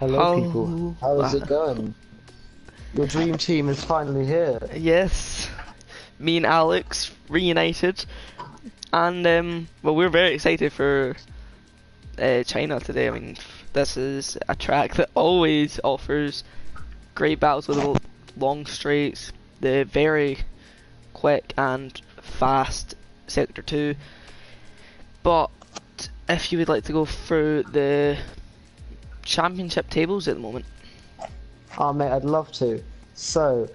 Hello, people. How is it going? Your dream team is finally here. Yes, me and Alex reunited, and well, we're very excited for China today. I mean, this is a track that always offers great battles with the long straights, the very quick and fast Sector 2. But if you would like to go through the championship tables at the moment. Oh, mate, I'd love to. So,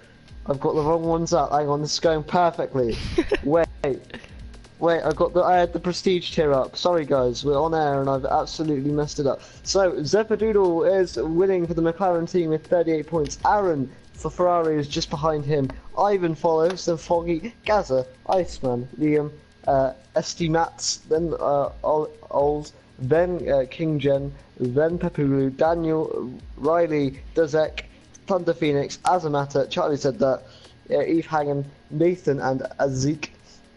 I've got the wrong ones up. Hang on, this is going perfectly. Wait, I had the prestige tier up. Sorry, guys, we're on air and I've absolutely messed it up. So, Zeppadoodle is winning for the McLaren team with 38 points. Aaron for Ferrari is just behind him. Ivan follows, then Foggy, Gaza, Iceman, Liam, SD Mats, then Ols, then King Jen, then Pepulu, Daniel, Riley, Duzek, Thunder Phoenix, Azamata, Charlie said that, Eve Hagen, Nathan, and Azik.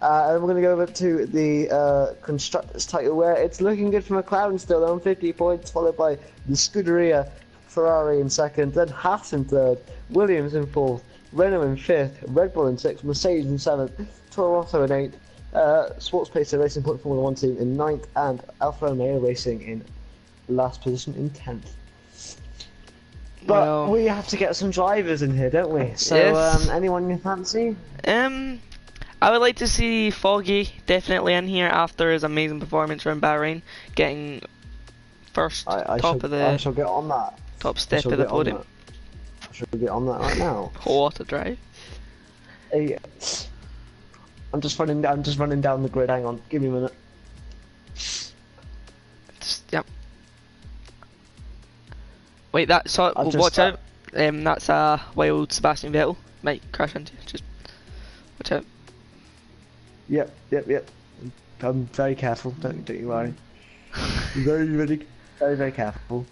And we're going to go over to the Constructors title, where it's looking good for McLaren still on 50 points, followed by the Scuderia, Ferrari in second, then Haas in third, Williams in fourth, Renault in fifth, Red Bull in sixth, Mercedes in seventh, Toro Rosso in eighth, Sports Pacer Racing Point Formula 1 team in ninth, and Alfa Romeo Racing in last position in 10th. But well, we have to get some drivers in here, don't we? So, yes. Anyone you fancy? I would like to see Foggy definitely in here after his amazing performance around Bahrain, getting first I shall get on that. Top step of the podium. I shall get on that right now. What a drive! Hey, I'm just running down the grid. Hang on, give me a minute. Yep. Wait, watch out. That's a wild Sebastian Vettel. Might crash into you. Just watch out. Yep. I'm very careful. Don't you worry. Very careful.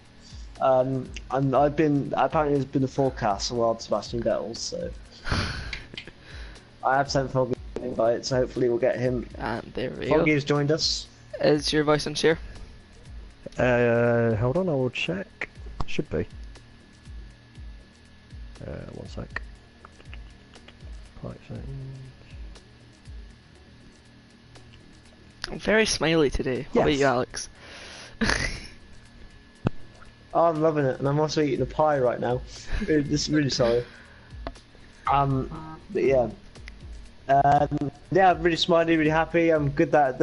Apparently there's been a forecast for wild Sebastian Vettel, so I have sent Foggy an invite, so hopefully we'll get him. And there we go. go. Foggy has joined us. Is your voice on share? Hold on, I will check. Should be. One sec. 5 seconds. I'm very smiley today. What about you, Alex? Oh, I'm loving it, and I'm also eating a pie right now. Really sorry. But yeah. Yeah, I'm really smiley, really happy. I'm good that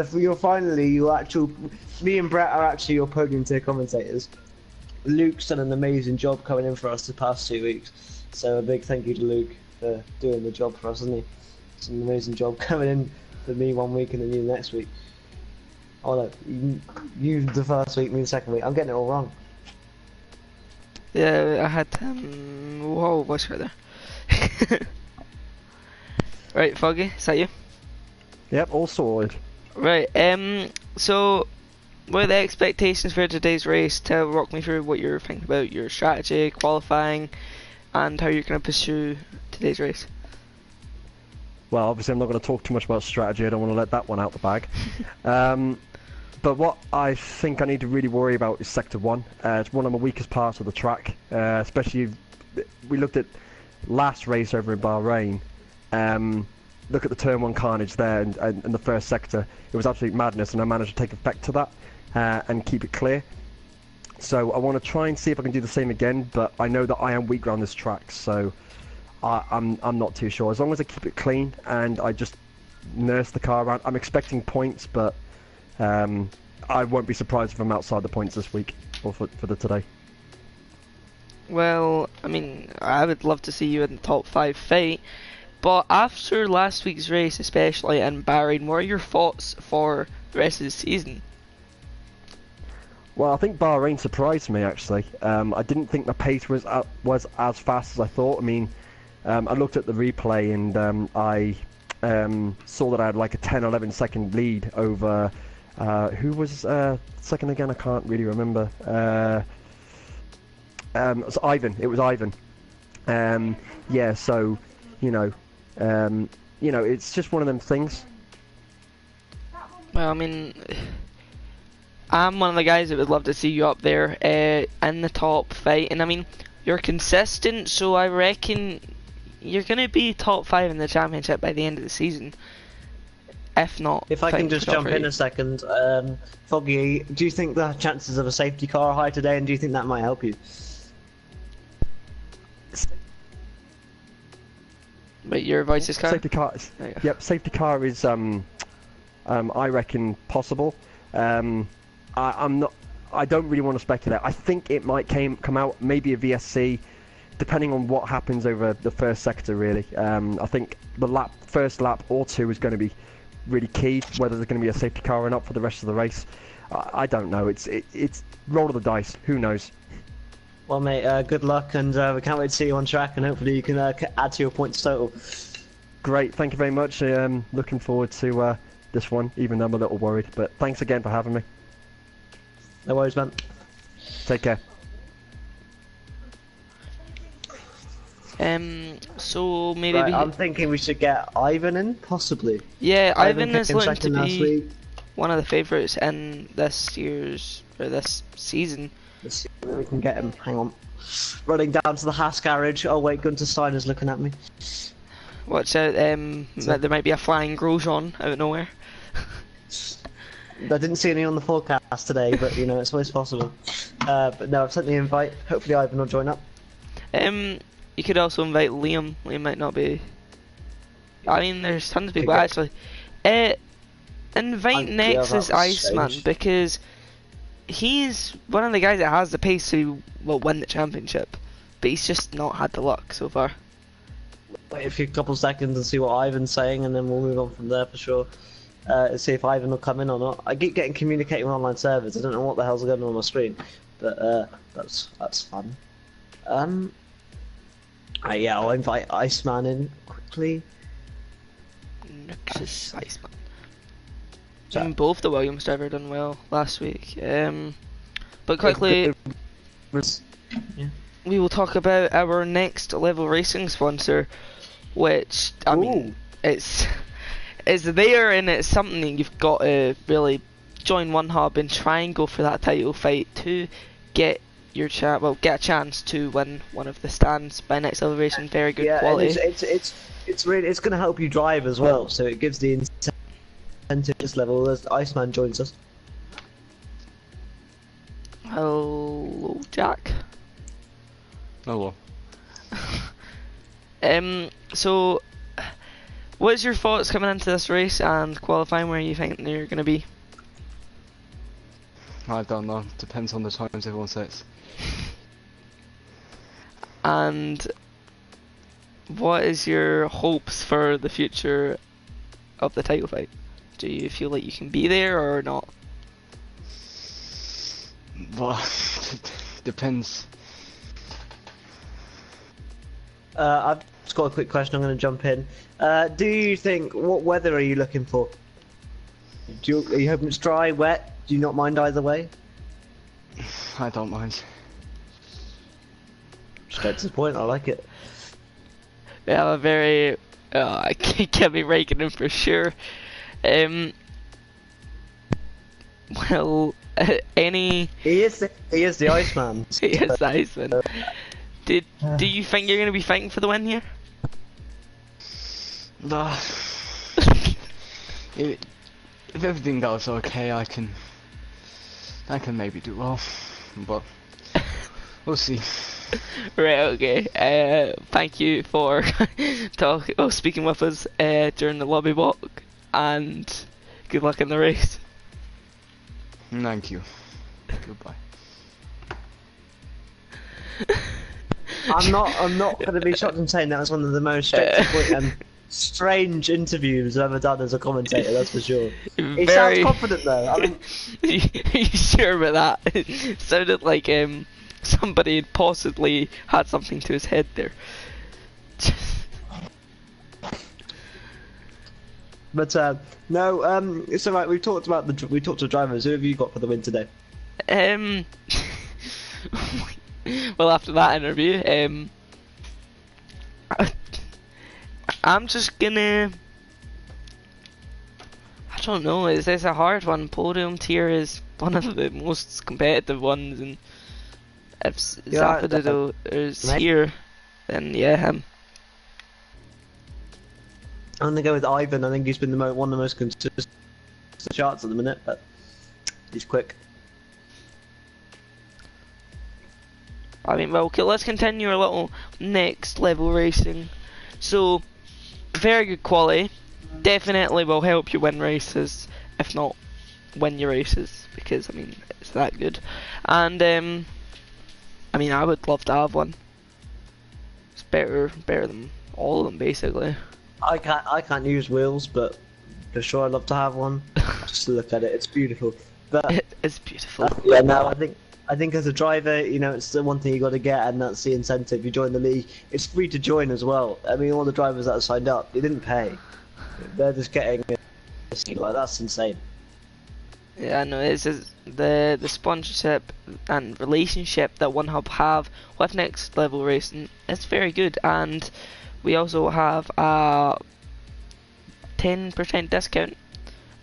me and Brett are actually your Podium Tier commentators. Luke's done an amazing job coming in for us the past 2 weeks, so a big thank you to Luke for doing the job for us, hasn't he? It's an amazing job coming in for me 1 week and then you the next week. Oh no, you the first week, me the second week. I'm getting it all wrong. Yeah, I had whoa, what's right there? Right, Foggy, is that you? Yep, all sorted. Right, so what are the expectations for today's race? Walk me through what you're thinking about your strategy, qualifying, and how you're going to pursue today's race. Well, obviously I'm not going to talk too much about strategy, I don't want to let that one out the bag. But what I think I need to really worry about is Sector 1. It's one of the weakest parts of the track, especially we looked at last race over in Bahrain. Look at the Turn 1 carnage there and the first sector. It was absolute madness, and I managed to take effect to that and keep it clear. So I want to try and see if I can do the same again, but I know that I am weak around this track, so I'm not too sure. As long as I keep it clean and I just nurse the car around, I'm expecting points, but I won't be surprised if I'm outside the points this week or for the today. Well, I mean, I would love to see you in the top 5 fight, but after last week's race, especially in Bahrain, what are your thoughts for the rest of the season? Well, I think Bahrain surprised me actually. I didn't think the pace was as fast as I thought. I mean, I looked at the replay and I saw that I had like a 10-11 second lead over who was second again? I can't really remember. It was Ivan. It was Ivan. Yeah, so you know, it's just one of them things. Well, I mean, I'm one of the guys that would love to see you up there in the top fight. And I mean, you're consistent, so I reckon you're going to be top 5 in the championship by the end of the season. If not, If I can just jump in a second, Foggy, do you think the chances of a safety car are high today, and do you think that might help you? Wait, your voice is cut? Safety car. Yep, safety car is I reckon possible. I'm not. I don't really want to speculate. I think it might come out maybe a VSC, depending on what happens over the first sector. Really, I think the first lap or two is going to be really key. Whether there's going to be a safety car or not for the rest of the race, I don't know. It's roll of the dice. Who knows? Well, mate, good luck, and we can't wait to see you on track, and hopefully you can add to your points total. Great, thank you very much. Looking forward to this one, even though I'm a little worried. But thanks again for having me. No worries, man. Take care. So maybe Right, I'm thinking we should get Ivan in, possibly. Yeah, Ivan is came looking second to last be week. one of the favourites in this season. Let's see if we can get him. Hang on. Running down to the Haas garage. Oh wait, Gunter Steiner's looking at me. Watch out, there might be a flying Grosjean out of nowhere. I didn't see any on the forecast today, but you know, it's always possible. But no, I've sent the invite. Hopefully Ivan will join up. You could also invite Liam. Liam might not be... I mean, there's tons of people Okay. actually. Invite Nexus Iceman, because he's one of the guys that has the pace to win the championship, but he's just not had the luck so far. Wait a few couple seconds and see what Ivan's saying, and then we'll move on from there for sure. See if Ivan will come in or not. I keep getting communicating with online servers. I don't know what the hell's going on my screen, but that's fun. Yeah, I'll invite Iceman in quickly. Nexus Iceman. I mean, both the Williams driver done well last week. But quickly, Yeah. we will talk about our next level racing sponsor, which I mean, it's there, and it's something that you've got to really join one hub and try and go for that title fight to get your get a chance to win one of the stands by Next Level Racing. Very good quality. And it's really going to help you drive as well. So it gives the incentive this level as Iceman joins us. Hello, Jack. Hello. So, what's your thoughts coming into this race and qualifying? Where you think you're going to be? I don't know. Depends on the times everyone sets. And what is your hopes for the future of the title fight? Do you feel like you can be there or not? Well, depends. I've just got a quick question. I'm going to jump in. Do you think what weather are you looking for? Are you hoping it's dry, wet? Do you not mind either way? I don't mind. Straight to the point. I like it. We have a very I can't be raking him for sure. Well, any He is the Iceman. he is the Iceman. Do you think you're going to be fighting for the win here? If everything goes okay, I can maybe do well, but we'll see. Right, okay. Thank you for speaking with us during the lobby walk, and good luck in the race. Thank you. Goodbye. I'm not going to be shocked in saying that was one of the most strange interviews I've ever done as a commentator. That's for sure. He sounds confident though. I mean, are you sure about that? It sounded like somebody had possibly had something to his head there. But no, it's alright. We talked to drivers. Who have you got for the win today? Well, after that interview, I'm just gonna. I don't know. It's a hard one. Podium Tier is one of the most competitive ones, and if Yeah, Zapado is mate. here, then yeah, him. I'm gonna go with Ivan. I think he's been one of the most consistent charts at the minute, but he's quick. I mean, well, okay, let's continue a little next level racing. So, very good quality. Definitely will help you win races, if not win your races, because I mean it's that good. And I mean, I would love to have one. It's better than all of them, basically. I can't use wheels, but for sure I'd love to have one. Just to look at it, it's beautiful. But It's beautiful. yeah, no, I think as a driver, you know, it's the one thing you got to get, and that's the incentive. You join the league, it's free to join as well. I mean, all the drivers that have signed up, they didn't pay. They're just getting like that's insane. Yeah, I know. It's just the sponsorship and relationship that OneHub have with Next Level Racing is very good, and we also have a 10% discount,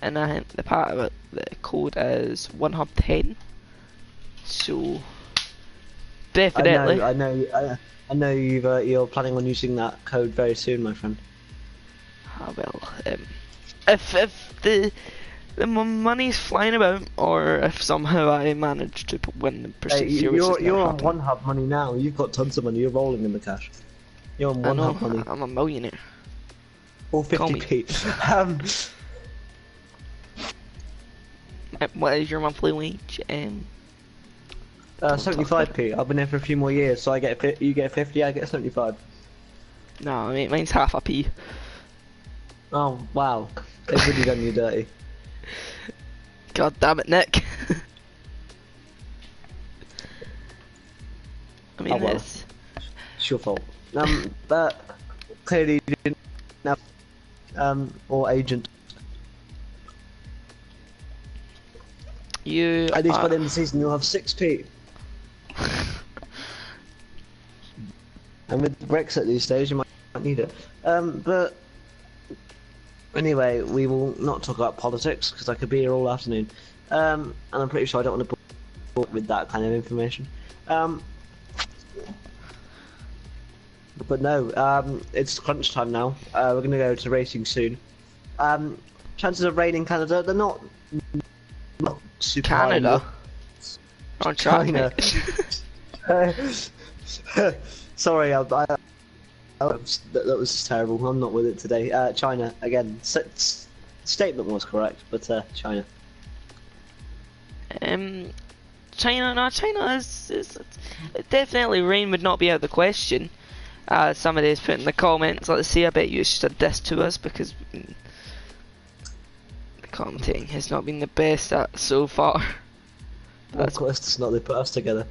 and I think the part of it, the code is OneHub10. So definitely. I know you're planning on using that code very soon, my friend. Well, if the money's flying about, or if somehow I manage to win the Prestige Tier, which is you're never on happened. OneHub money now. You've got tons of money. You're rolling in the cash. You're on I know, OneHub money. I'm a millionaire. Or Call me. 50p. What is your monthly wage? 75p. I've been here for a few more years, so you get 50, I get 75. No, I mean, mine's half a p. Oh wow, they've really done you dirty. God damn it, Nick. I mean, Oh, well. it's It's your fault. But clearly you didn't have or agent. you. At least by the end of the season you'll have 6p. And with Brexit these days, you might need it. But anyway, we will not talk about politics because I could be here all afternoon. And I'm pretty sure I don't want to bore with that kind of information. But no, it's crunch time now. We're going to go to racing soon. Chances of rain in Canada, they're not super Canada. high. On track, China. mate. Sorry, that was terrible. I'm not with it today. China again. Statement was correct, but China. China. No, China is definitely rain would not be out of the question. Somebody's put in the comments. Let's see. I bet you it's just a diss to us because the commentating has not been the best at so far. Of course, it's not. They put us together.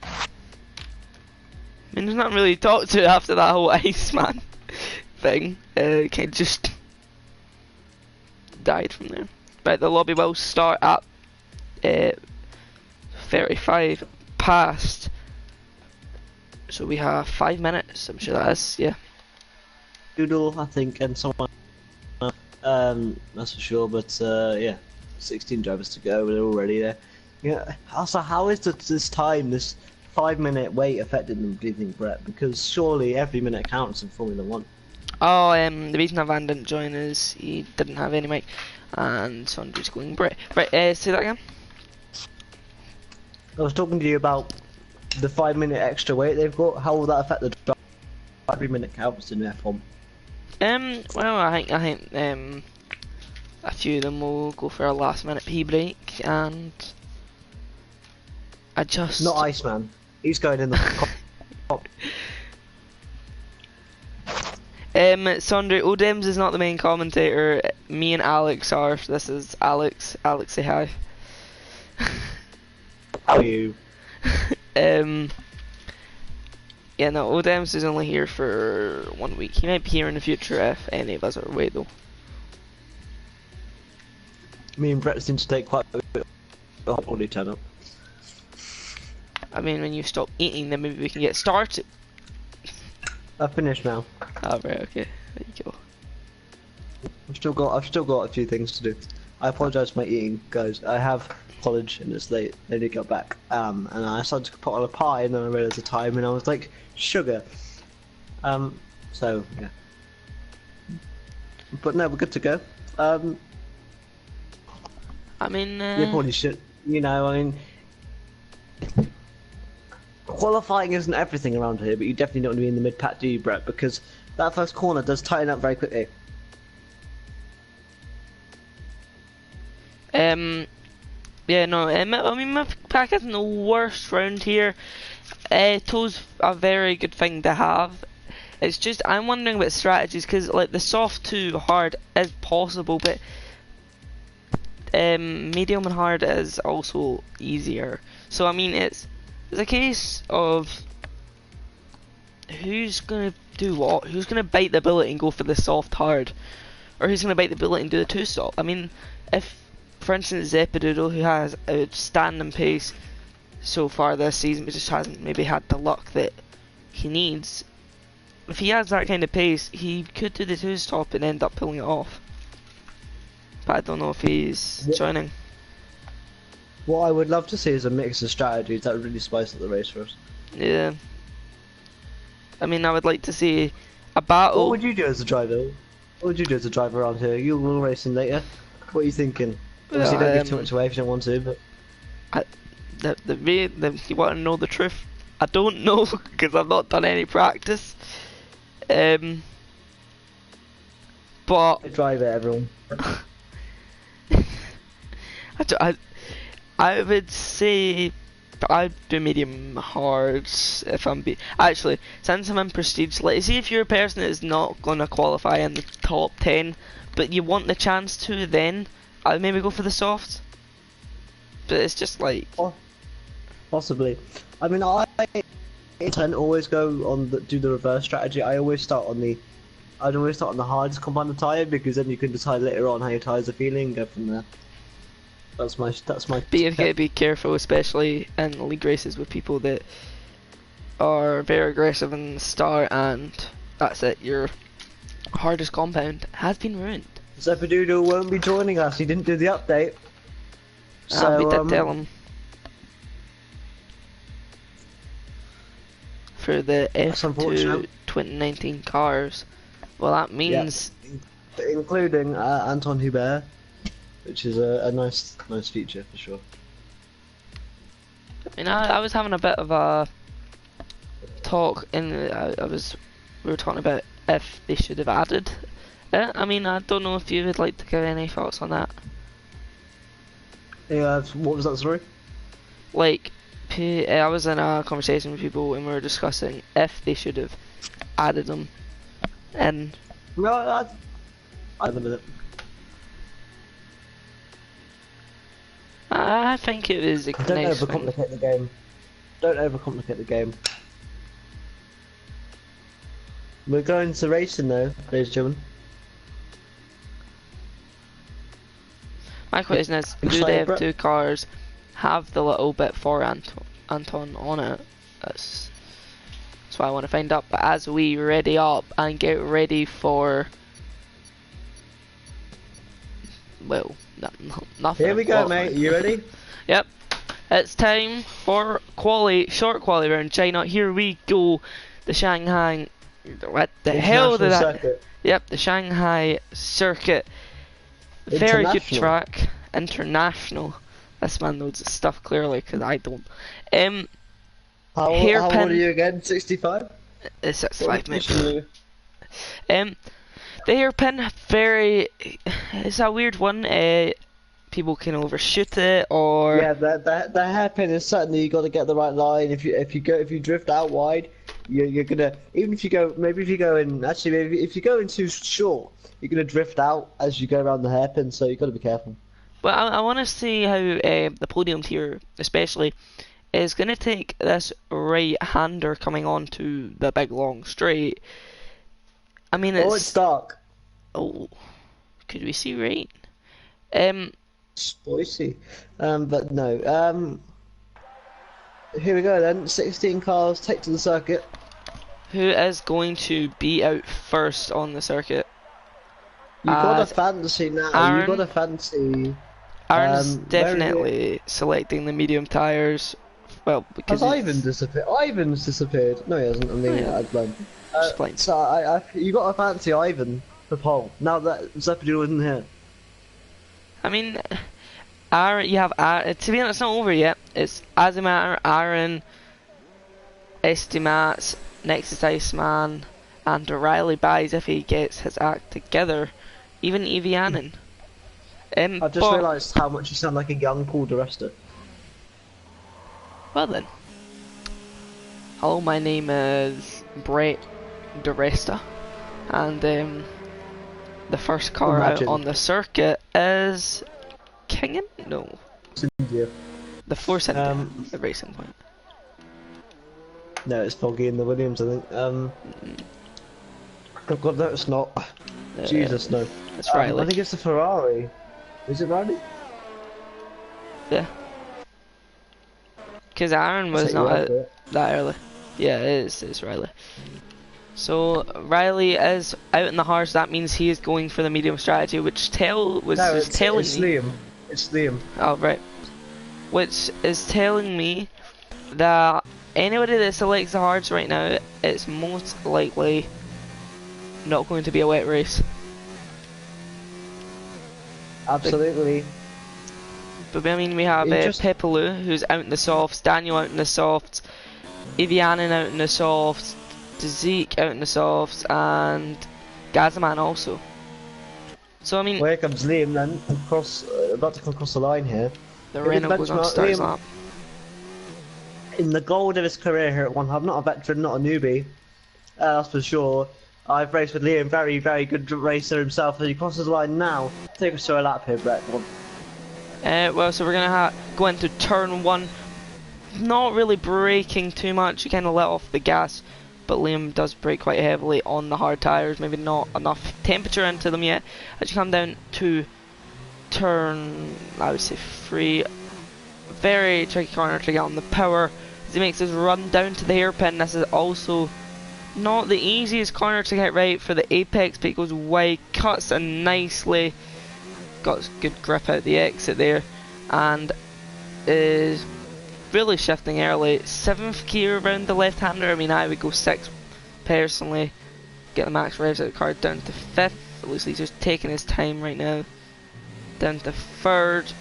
I mean, there's not really to talk to after that whole Iceman thing. Kind of just died from there. Right, the lobby will start at 35 past. So we have 5 minutes. I'm sure that is, yeah. Doodle, I think, and someone. That's for sure. But yeah, 16 drivers to go. They're already there. Yeah. Also, how is this 5-minute wait affected them? Do you think, Brett? Because surely every minute counts in Formula 1. Oh, the reason Van didn't join is he didn't have any mic, and so I'm just going Brett. Right, say that again. I was talking to you about the 5-minute extra wait they've got. How will that affect the drive? Every minute counts in F1. Well, I think a few of them will go for a last-minute pee break and adjust. Not Iceman. He's going in the top. Sandra, Odems is not the main commentator. Me and Alex are. This is Alex. Alex, say hi. How are you? Yeah, no, Odems is only here for 1 week. He might be here in the future if any of us are away, though. Me and Brett seem to take quite a bit of holiday turn up. I mean, when you stop eating, then maybe we can get started. I've finished now. Oh, right, okay. There you go. I've still got a few things to do. I apologise for my eating, guys. I have college and it's late. They did get back. And I started to put on a pie, and then I realised the time, and I was like, sugar. So yeah. But no, we're good to go. I mean, You probably should. You know, I mean, qualifying isn't everything around here, but you definitely don't want to be in the mid-pack, do you, Brett? Because that first corner does tighten up very quickly. Yeah, no, I mean, my pack isn't the worst round here. Toe's a very good thing to have. It's just, I'm wondering about strategies, because, like, the soft to hard is possible, but medium and hard is also easier. So, I mean, it's a case of who's going to do what, who's going to bite the bullet and go for the soft hard, or who's going to bite the bullet and do the two stop. I mean, if, for instance, Zepidoodle, who has outstanding pace so far this season, but just hasn't maybe had the luck that he needs, if he has that kind of pace, he could do the two stop and end up pulling it off. But I don't know if he's joining. What I would love to see is a mix of strategies that would really spice up the race for us. Yeah. I mean, I would like to see a battle. What would you do as a driver? What would you do as a driver around here? You will racing later. What are you thinking? Obviously, don't give too much away if you don't want to, but... You want to know the truth? I don't know, because I've not done any practice. But... Drive it, everyone. I would say I'd do medium hard if I'm actually, since I'm in prestige, like, see if you're a person that is not gonna qualify in the top 10 but you want the chance to, then I'd maybe go for the soft. But it's just like possibly. I mean, I tend to always go on do the reverse strategy. I'd always start on the hardest compound tyre, because then you can decide later on how your tyres are feeling and go from there. That's my But you've got to be careful, especially in league races with people that are very aggressive in the start, and that's it, your hardest compound has been ruined. Zepidoodle won't be joining us, he didn't do the update. So, we did tell him. For the F2 2019 cars. Well, that means... Yeah. Including Anton Hubert, which is a nice feature for sure. I mean, I was having a bit of a talk, and we were talking about if they should have added it. I mean, I don't know if you would like to give any thoughts on that. Yeah, what was that, sorry? Like, I was in a conversation with people and we were discussing if they should have added them. And no, I don't know. I think it is a Don't nice overcomplicate thing. the game. Don't overcomplicate the game. We're going to racing though, ladies and gentlemen. My question is, do they have two cars have the little bit for Anton on it? That's what I want to find out. But as we ready up and get ready for, well, nothing. Here we go, mate. You ready? Yep. It's time for short quali round China. Here we go. The Shanghai. What the hell did that? Circuit. Yep, the Shanghai circuit. Very good track. International. This man knows his stuff clearly, because I don't. How old are you again? 65? 65, mate. The hairpin, it's a weird one. People can overshoot it, or yeah, the hairpin is certainly, you got to get the right line. If you drift out wide, you're gonna, even if you go if you go in too short, you're gonna drift out as you go around the hairpin. So you got to be careful. Well, I want to see how the podium tier, especially, is going to take this right-hander coming on to the big long straight. I mean, it's dark. Oh, could we see rain? Spicy. But no. Here we go then. 16 cars take to the circuit. Who is going to be out first on the circuit? You got a fancy now. Aaron, You got a fancy. Aaron's Very- definitely selecting the medium tyres. Well, because Has Ivan disappeared? Ivan's disappeared. No, he hasn't. I mean, yeah. I'd learn. Explains. So you got to fancy Ivan for pole now that Zeppelin isn't here. I mean, Aaron, you have Aaron. To be honest, it's not over yet. It's Azimatter, Aaron, Estimats, Nexus Iceman, and Riley buys if he gets his act together. Even Evianen. I've just realised how much you sound like a young Paul DeResta. Well then. Hello, my name is Brett DeResta, and the first car Imagine. out on the circuit is Kingen? No, India. the Force India, the racing point. No, it's Foggy in the Williams, I think. Oh god, no, it's not. Jesus, no. It's Riley. I think it's the Ferrari. Is it Riley? Yeah. Because Aaron was Set you not up out for it. that early. Yeah, it's Riley. So Riley is out in the harsh. That means he is going for the medium strategy, which telling me. It's Liam. It's Liam. Oh right. Which is telling me that anybody that selects the hards right now, it's most likely not going to be a wet race. Absolutely. But I mean, we have Pepelu, who's out in the softs, Daniel out in the softs, Evianen out in the softs, Zeke out in the softs, and Gazaman also. So I mean, Well, here comes Liam then, about to come across the line here. the It was Renault goes on to start his Liam- lap. In the gold of his career here at One Hub, not a veteran, not a newbie, that's for sure. I've raced with Liam, very, very good racer himself, and he crosses the line now. Take us through a lap here, Brett. Well, so we're gonna go into turn one. Not really braking too much. You kind of let off the gas, but Liam does brake quite heavily on the hard tires. Maybe not enough temperature into them yet. As you come down to turn, I would say 3, very tricky corner to get on the power. As he makes his run down to the hairpin. This is also not the easiest corner to get right for the apex, but he goes wide, cuts in nicely. Got good grip out the exit there, and is really shifting early. 7th gear around the left-hander. I mean, I would go 6th personally. Get the max revs out of the car down to 5th. It looks like he's just taking his time right now. Down to 3rd.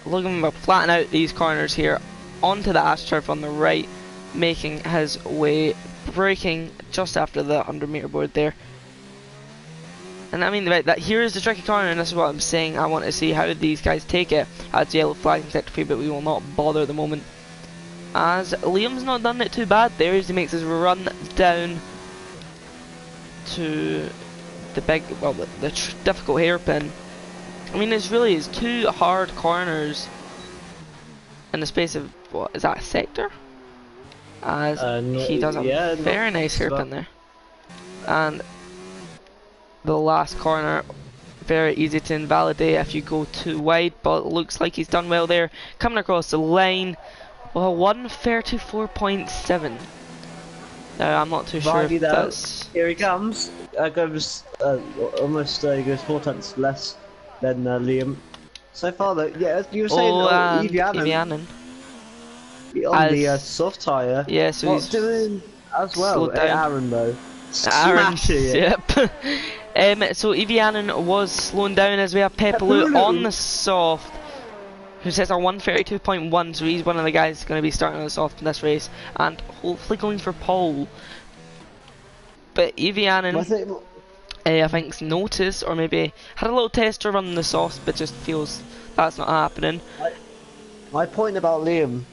Looking for flatten out these corners here onto the AstroTurf on the right, making his way, braking just after the 100 meter board there. And I mean, that here is the tricky corner, and this is what I'm saying. I want to see how these guys take it. Adds yellow flag in sector 3, but we will not bother at the moment. As Liam's not done it too bad there, as he makes his run down to the big, well, the difficult hairpin. I mean, it's really is 2 hard corners in the space of, what, is that a sector? As he does a very nice hairpin there. And the last corner, very easy to invalidate if you go too wide, but it looks like he's done well there. Coming across the line, well, 134.7. Now, I'm not too sure if that's... Here he comes. Goes almost he goes 4 tenths less than Liam. So far, though, yeah, you were saying Evianen. On the soft tyre. Yeah, so he's doing as well. Aaron though. Aaron, yep. So Evianen was slowing down as we have Pepelu on the soft, who says a 132.1, so he's one of the guys going to be starting on the soft in this race, and hopefully going for pole. But Evianen, I think's noticed, or maybe had a little tester run the soft, but just feels that's not happening. My point about Liam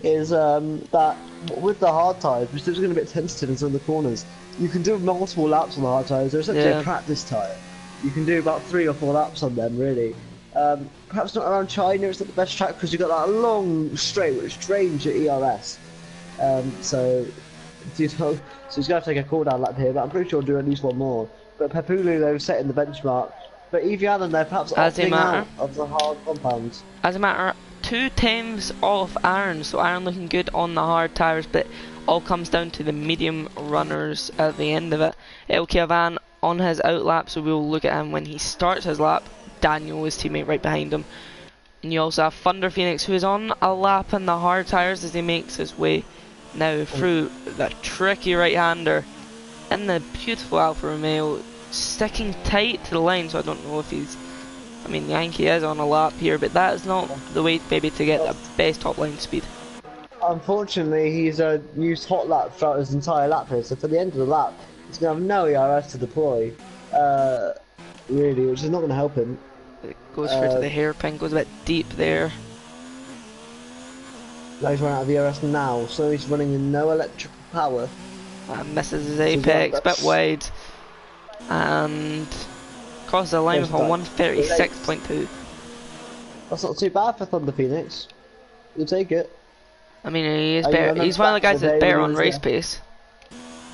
is that with the hard tyres, which is going to be a bit tentative in some of the corners, you can do multiple laps on the hard tyres. They're essentially a practice tyre. You can do about 3 or 4 laps on them, really. Perhaps not around China, it's not the best track because you've got that long straight which drains your ERS. So he's going to have to take a cool down lap here, but I'm pretty sure he'll do at least 1 more. But Pepulu, though, setting the benchmark. But Evianen, they're perhaps opting out of the hard compounds. As a matter, 2 times off Aaron, so Aaron looking good on the hard tyres, but all comes down to the medium runners at the end of it. LK Van on his out lap, so we'll look at him when he starts his lap. Daniel, his teammate, right behind him. And you also have Thunder Phoenix, who is on a lap in the hard tyres as he makes his way now through that tricky right-hander in the beautiful Alfa Romeo, sticking tight to the line. So I don't know if he's, I mean, Yankee is on a lap here, but that is not the way maybe to get the best top line speed. Unfortunately, he's used hot lap throughout his entire lap here, so for the end of the lap, he's going to have no ERS to deploy, really, which is not going to help him. It goes through to the hairpin, goes a bit deep there. Now he's running out of ERS now, so he's running with no electrical power. Misses his apex, bit wide, and crosses the line with a 136.2. That's not too bad for Thunder Phoenix. You'll take it. I mean, he is better. He's one of the guys that's better on race pace.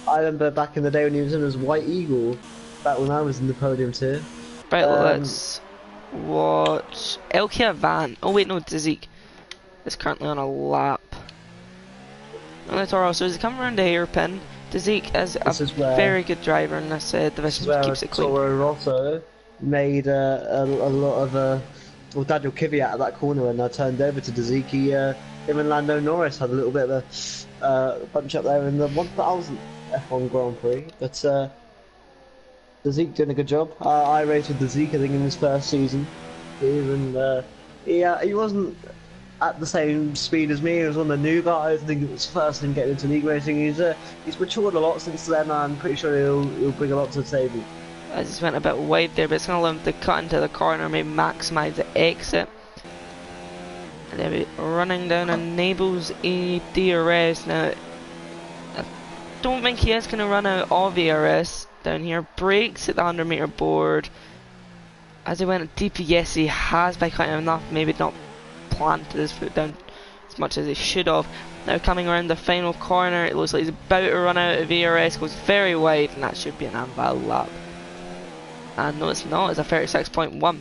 I remember back in the day when he was in his White Eagle, back when I was in the Podium Tier. Right, well, let's watch Elkia Van. Oh wait, no, Zeke is currently on a lap. Oh, that's alright. So he's coming around the hairpin. Zeke is a very good driver in this division. Keeps it clean. Toro Rosso made a lot of well, Daniel Kvyat out of that corner, and I turned over to Zeke. Him and Lando Norris had a little bit of a bunch up there in the 1000 F1 Grand Prix, but Zeke doing a good job. I raced with Zeke, I think, in his first season, and he wasn't at the same speed as me. He was one of the new guys. I think it was first in getting into league racing. He's matured a lot since then. I'm pretty sure he'll bring a lot to the table. I just went a bit wide there, but it's going to allow him to cut into the corner, maybe maximise the exit. And then running down enables a DRS. Now, I don't think he is going to run out of ERS down here. Brakes at the 100 metre board. As he went deep, yes, he has by cutting enough, maybe not planted his foot down as much as he should have. Now coming around the final corner, it looks like he's about to run out of ERS, goes very wide, and that should be an invalid lap. And no, it's not, it's a 36.1.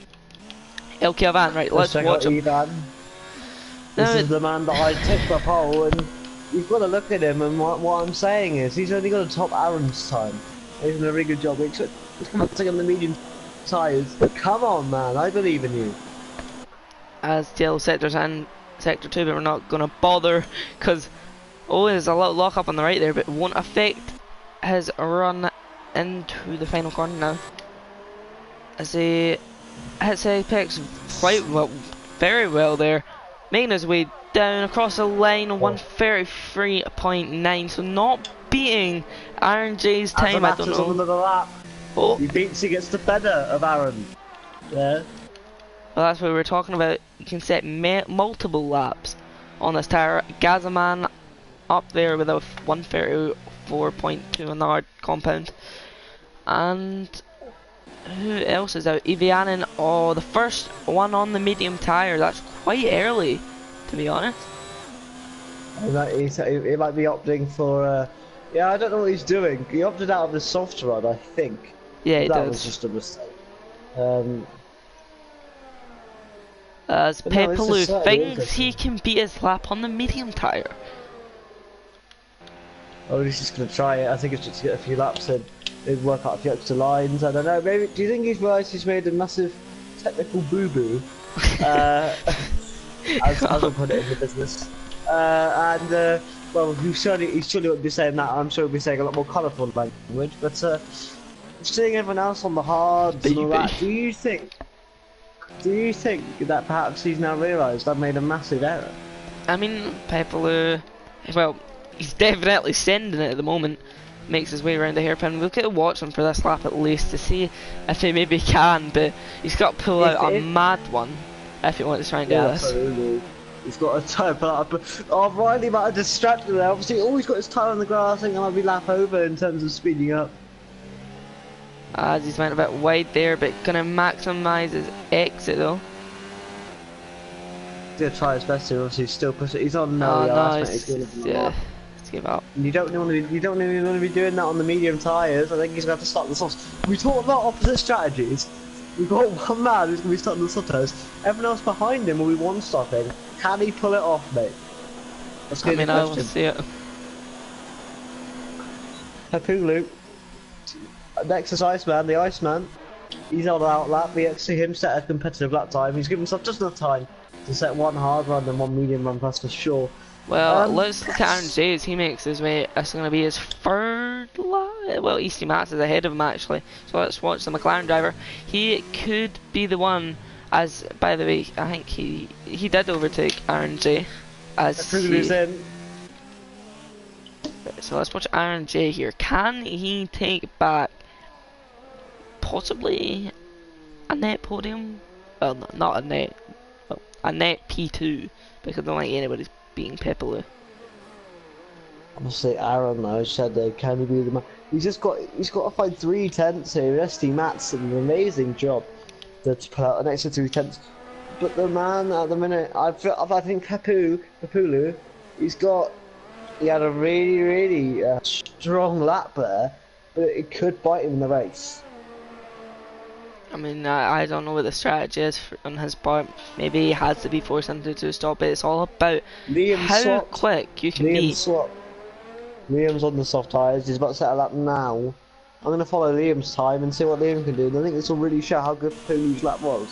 Elkia Van, right, let's watch him. This is the man that I tipped the pole, and you've got to look at him, and what I'm saying is, he's only got to top Aaron's time. He's done a really good job. He's come on, taking the medium tyres. Come on, man, I believe in you. As yellow sectors and sector 2, but we're not going to bother, because there's a little lock up on the right there, but it won't affect his run into the final corner now. As he hits apex quite well, very well there, making his way down across the line, 133.9, so not beating Aaron J's time. I don't know. Lap. He beats, he gets the better of Aaron. Yeah. Well, that's what we were talking about. You can set multiple laps on this tyre. Gazaman up there with a 134.2 on the hard compound. And who else is out? Evianin, the first one on the medium tyre. That's quite early, to be honest. He might be opting for, yeah, I don't know what he's doing. He opted out of the soft rod, I think. Yeah, he does. That was just a mistake. As Pepelu thinks he can beat his lap on the medium tyre. Oh, he's just going to try it. I think it's just to get a few laps in. Maybe work out a few extra lines. I don't know. Maybe. Do you think he's realised he's made a massive technical boo-boo? As we'll put it in the business. Well, he surely won't be saying that. I'm sure he'll be saying a lot more colourful language. But seeing everyone else on the hards and all that, do you think that perhaps he's now realised I've made a massive error? I mean, Pepelu, well, he's definitely sending it at the moment. Makes his way around the hairpin. We'll get to watch him for this lap at least to see if he maybe can, but he's got to pull out a mad one if he wants to try and do this. Absolutely. He's got to type up. Oh, Riley might have distracted there. Obviously, he's got his tire on the grass, thinking I'll be lap over in terms of speeding up. As he's went a bit wide there, but gonna maximise his exit though. He's gonna try his best to obviously still push it. He's on let's give up. And you don't want to be doing that on the medium tyres. I think he's gonna have to start the softs. We talked about opposite strategies. We've got one man who's gonna be starting the soft tyres. Everyone else behind him will be one stopping. Can he pull it off, mate? That's I mean, I will see it. Pepulu. Next is Iceman, the Iceman. He's held out lap. We see him set a competitive lap time. He's given himself just enough time to set one hard run and one medium run plus for sure. Well, let's look at Aaron J as he makes his way. It's going to be his third lap. Well, Easty Mats is ahead of him actually. So let's watch the McLaren driver. He could be the one. As by the way, I think he did overtake Aaron J. As in. So let's watch Aaron J here. Can he take back possibly a net podium? Well, no, not a net. Well, a net P2 because I don't like anybody's beating Pepelu. Honestly, Aaron though said can he be the man? He's got to find 3 tenths here. Esty Matt's did an amazing job to put out an extra 2 tenths. But the man at the minute, I think Pepelu, he had a really strong lap there, but it could bite him in the race. I mean, I don't know what the strategy is on his part. Maybe he has to be forced into a stop, but it's all about how quick you can be. Liam's on the soft tyres, he's about to set a lap now. I'm going to follow Liam's time and see what Liam can do, and I think this will really show how good Pepelu's lap was.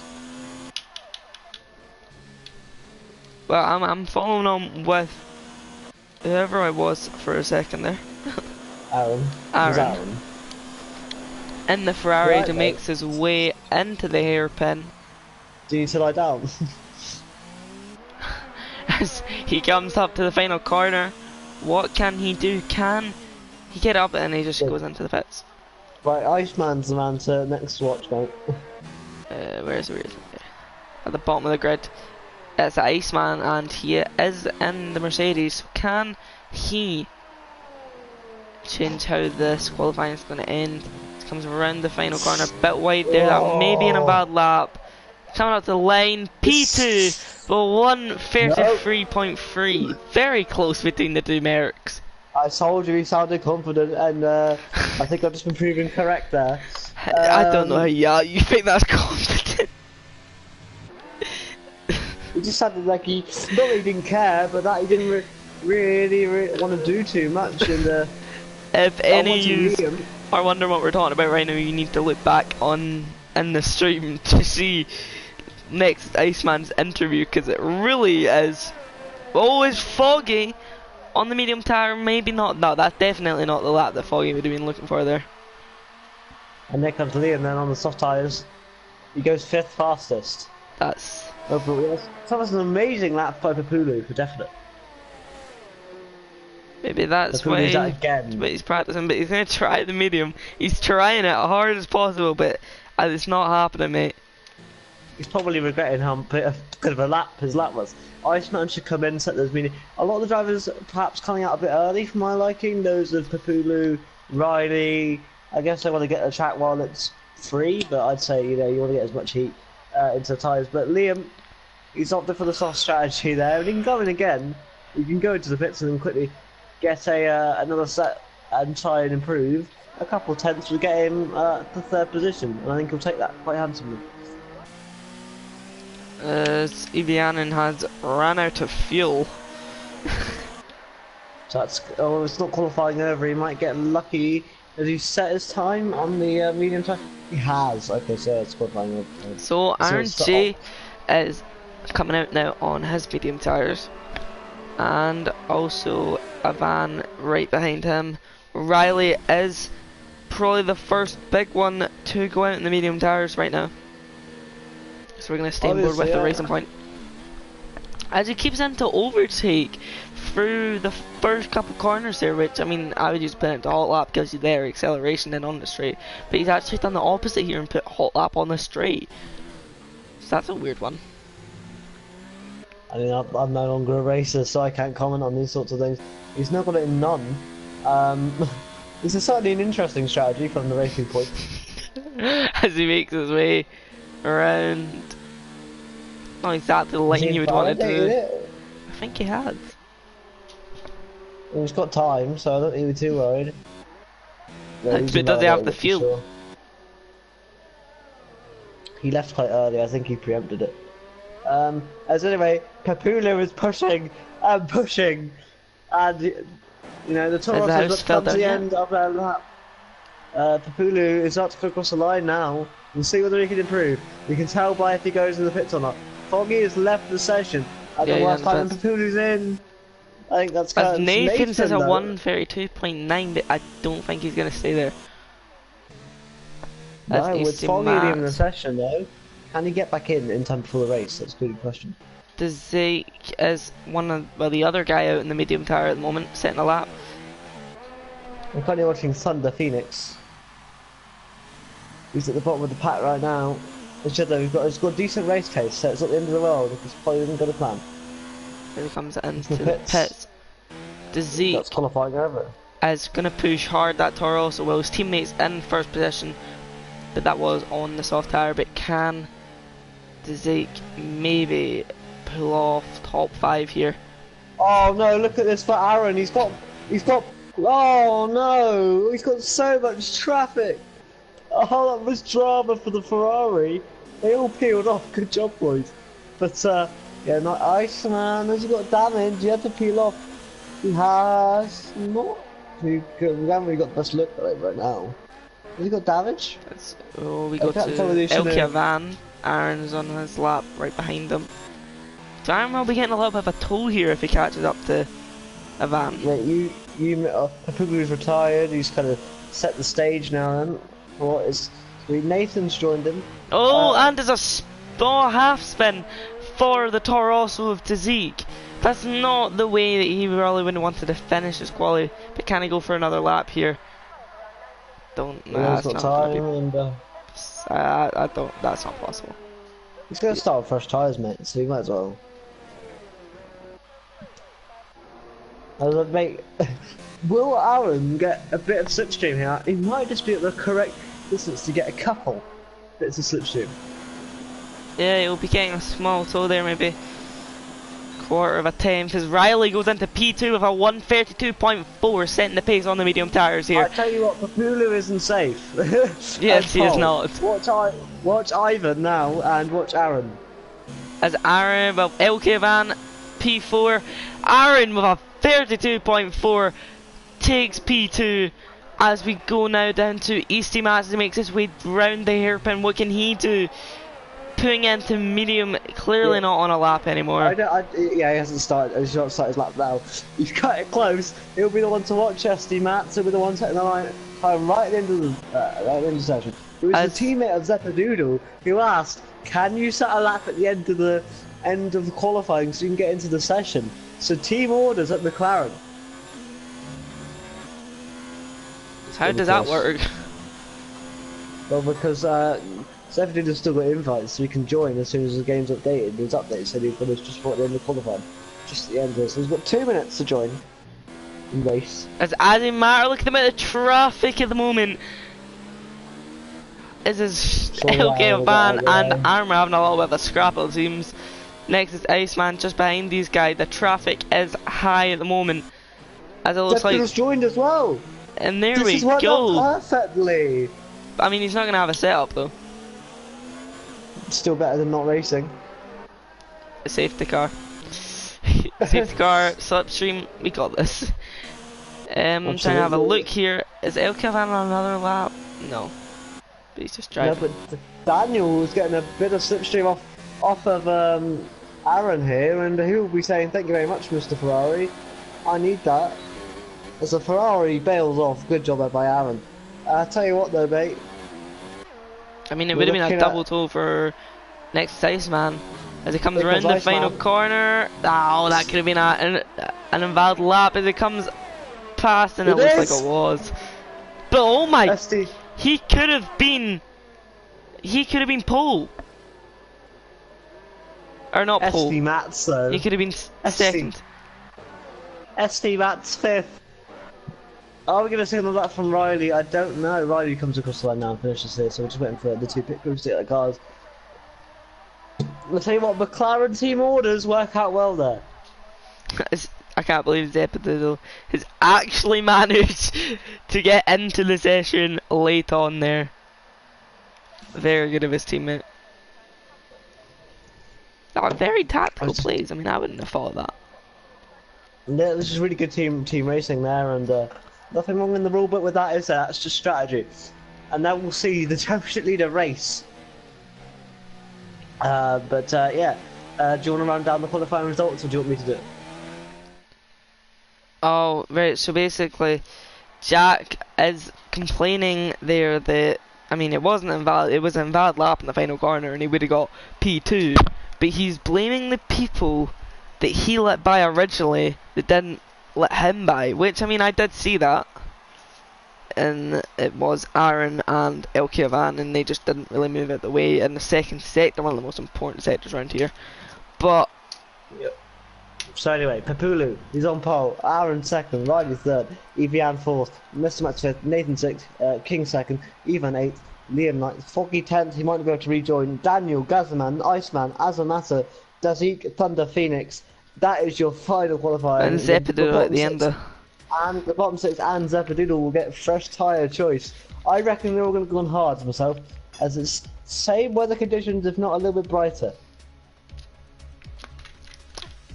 Well, I'm following on with whoever I was for a second there. Aaron. In the Ferrari right, to makes his way into the hairpin. Do you need to lie down? As he comes up to the final corner, what can he do? Can he get up and he just goes into the pits? Right, Iceman's the man to next watch, mate. Where is it? At the bottom of the grid. It's Iceman and he is in the Mercedes. Can he change how this qualifying is going to end? Comes around the final corner, a bit wide there, that may be in a bad lap. Coming up to the line, P2, but 1:33.3. Very close between the two Mercs. I told you he sounded confident, and I think I've just been proven correct there. I don't know, yeah, you think that's confident? It just sounded like he, not that he didn't care, but that he didn't really want to do too much in the... If any of you are wondering what we're talking about right now, you need to look back in the stream to see next Iceman's interview, because it really is always foggy on the medium tire. Maybe not. No, that's definitely not the lap that Foggy would have been looking for there. And there comes Liam then on the soft tyres. He goes 5th fastest. That's overall. Yes. That was an amazing lap by Pepelu for definite. Maybe that's why he's practicing, but he's going to try the medium. He's trying it as hard as possible, but it's not happening, mate. He's probably regretting how good of a lap his lap was. Iceman should come in, set those medium. A lot of the drivers perhaps coming out a bit early for my liking. Those of Pepelu, Riley. I guess they want to get the track while it's free, but I'd say you want to get as much heat into the tyres. But Liam, he's opted for the soft strategy there, and he can go in again. You can go into the pits and then quickly get another set and try and improve. A couple of tenths will get him to 3rd position, and I think he'll take that quite handsomely. Evianen has ran out of fuel. So that's it's not qualifying over. He might get lucky. Has he set his time on the medium time? He has. Okay, so it's qualifying over. So Aaron J is coming out now on his medium tyres, and also a van right behind him. Riley is probably the first big one to go out in the medium tyres right now. So we're going to stay on board with the racing point. As he keeps in to overtake through the first couple corners there, which I mean I would just put it to hot lap because he's there, acceleration and on the straight. But he's actually done the opposite here and put hot lap on the straight. So that's a weird one. I mean, I'm no longer a racer, so I can't comment on these sorts of things. He's not got it in none. This is certainly an interesting strategy from the racing point. As he makes his way around. Not exactly the line you would want to do. I think he has. Well, he's got time, so I don't think he'd be too worried. But does he have the fuel? Sure. He left quite early, I think he preempted it. As anyway, Pepelu is pushing and pushing, and the Toros has come to the end of their lap. Pepelu is about to go across the line now. and see whether he can improve. You can tell by if he goes in the pits or not. Foggy has left the session at the worst time, and Papulu's in. I think that's As Nathan says a though. 132.9, but I don't think he's going to stay there. No, with Foggy leaving the session though, can he get back in time before the race? That's a good question. Zeke is the other guy out in the medium tower at the moment, setting a lap. I'm currently watching Thunder Phoenix. He's at the bottom of the pack right now. He's got a decent race pace, so it's at the end of the world if he's probably isn't got a plan. Here he comes into the pits. Zeke That's qualifying over. is going to push hard that Toro, so will his teammates in first position, but that was on the soft tire. But can Zeke maybe pull off top 5 here? Oh no, look at this for Aaron. He's got oh no, he's got so much traffic. Oh, that was drama for the Ferrari. They all peeled off. Good job, boys. But yeah, not Iceman. Has he got damage? You have to peel off. He has not. We haven't really got the best look at it right now. Has he got damage? We go to Elkia Van. Aaron's on his lap right behind him. So Aaron will be getting a little bit of a toll here if he catches up to a Van. Yeah, Papulu's retired. He's kind of set the stage now. Then Nathan's joined him. Oh, and there's a half spin for the Torosso of Zeke. That's not the way that he really would have wanted to finish his quali. But can he go for another lap here? That's not time. I don't. That's not possible. He's going to start with fresh tyres, mate. So he might as well. Mate, will Aaron get a bit of slipstream here? He might just be at the correct distance to get a couple bits of slipstream. Yeah, he'll be getting a small toll there, maybe quarter of a tenth, as Riley goes into P2 with a 132.4, setting the pace on the medium tyres here. I tell you what, Papulu isn't safe. Yes, he is not. Watch Ivan now and watch Aaron. As Aaron, well, LK Van P4, Aaron with a 32.4 takes P2 as we go now down to Easty Mats. He makes his way round the hairpin. What can he do? Putting into medium, clearly not on a lap anymore. Yeah, he hasn't started. He's not started his lap now. He's cut it close. He'll be the one to watch Esty Mats. He'll be the one setting the line right at the end of the session. It was the teammate of Zeppadoodle who asked, "Can you set a lap at the end of the qualifying so you can get into the session?" So team orders at McLaren. How does that work? Well, because Zeppadoodle's still got invites, so he can join as soon as the game's updated. His update said he finished just before the end of qualifying, just at the end of this. So he's got 2 minutes to join in race. As Adi Matter, look at the amount of traffic at the moment. This is LK Van and Armour having a little bit of a scrap, it seems. Next is Iceman just behind these guys. The traffic is high at the moment, as it looks like. Zeppadoodle's joined as well. And there we This has worked go. out perfectly. I mean, he's not gonna have a setup though. Still better than not racing. A safety car. Safety car, slipstream, we got this. I'm trying to have a look here. Is Elkavan on another lap? No. But he's just driving. No, but Daniel was getting a bit of slipstream off of Aaron here, and he will be saying, "Thank you very much, Mr. Ferrari. I need that." As a Ferrari bails off, good job there by Aaron. I tell you what though, mate. I mean, it would have been a double toll for next Iceman as he comes around the final corner. Oh, that could have been an invalid lap as it comes past, and it looks like it was. But oh my, he could have been pole. Or not pole. Esty Mats though. He could have been second. Esty Mats 5th. Are we going to signal that from Riley? I don't know. Riley comes across the line now and finishes here, so we're just waiting for the two pit crews to get the cars. I'll tell you what, McLaren team orders work out well there. I can't believe Zeppadoodle has actually managed to get into the session late on there. Very good of his teammate. Oh, very tactical plays. I mean, I wouldn't have thought of that. Yeah, this is really good team racing there, and nothing wrong in the rule book with that, is there? That's just strategy. and then we'll see the championship leader race. Yeah, do you want to run down the qualifying results, or do you want me to do it? Oh, right, so basically, Jack is complaining there that, I mean, it was an invalid lap in the final corner and he would have got P2, but he's blaming the people that he let by originally that didn't let him by, which, I mean, I did see that. And it was Aaron and El Kiavan, and they just didn't really move out the way in the second sector, one of the most important sectors around here. But yep. So anyway, Papulu, he's on pole, Aaron second, Riley third, Evian fourth, Mr. Max fifth, Nathan sixth, King second, Ivan eighth, Liam ninth, Foggy 10th, he might be able to rejoin, Daniel, Gazman, Iceman, Azamata, Dazik, Thunder, Phoenix. That is your final qualifier. And Zepido at the end there. And the bottom 6 and Zepido will get fresh tyre choice. I reckon they're all going to go on hard myself, as it's same weather conditions, if not a little bit brighter.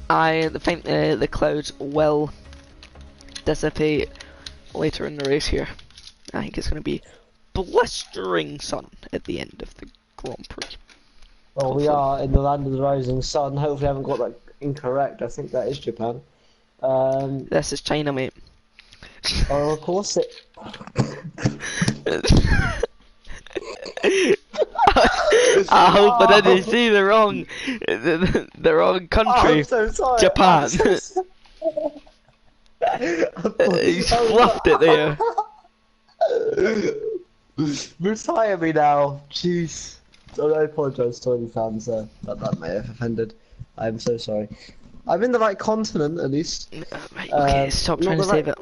I think the clouds will dissipate later in the race here. I think it's going to be blistering sun at the end of the Grand Prix. Well, hopefully. We are in the land of the rising sun. Hopefully I haven't got that incorrect. I think that is Japan. This is China, mate. Oh, of course it... I hope I didn't see the wrong country. I'm so sorry. Japan. He's fluffed it there. Retire me now, jeez. So I apologise to any fans that may have offended. I'm so sorry. I'm in the right continent at least. Right, okay, stop trying to save it.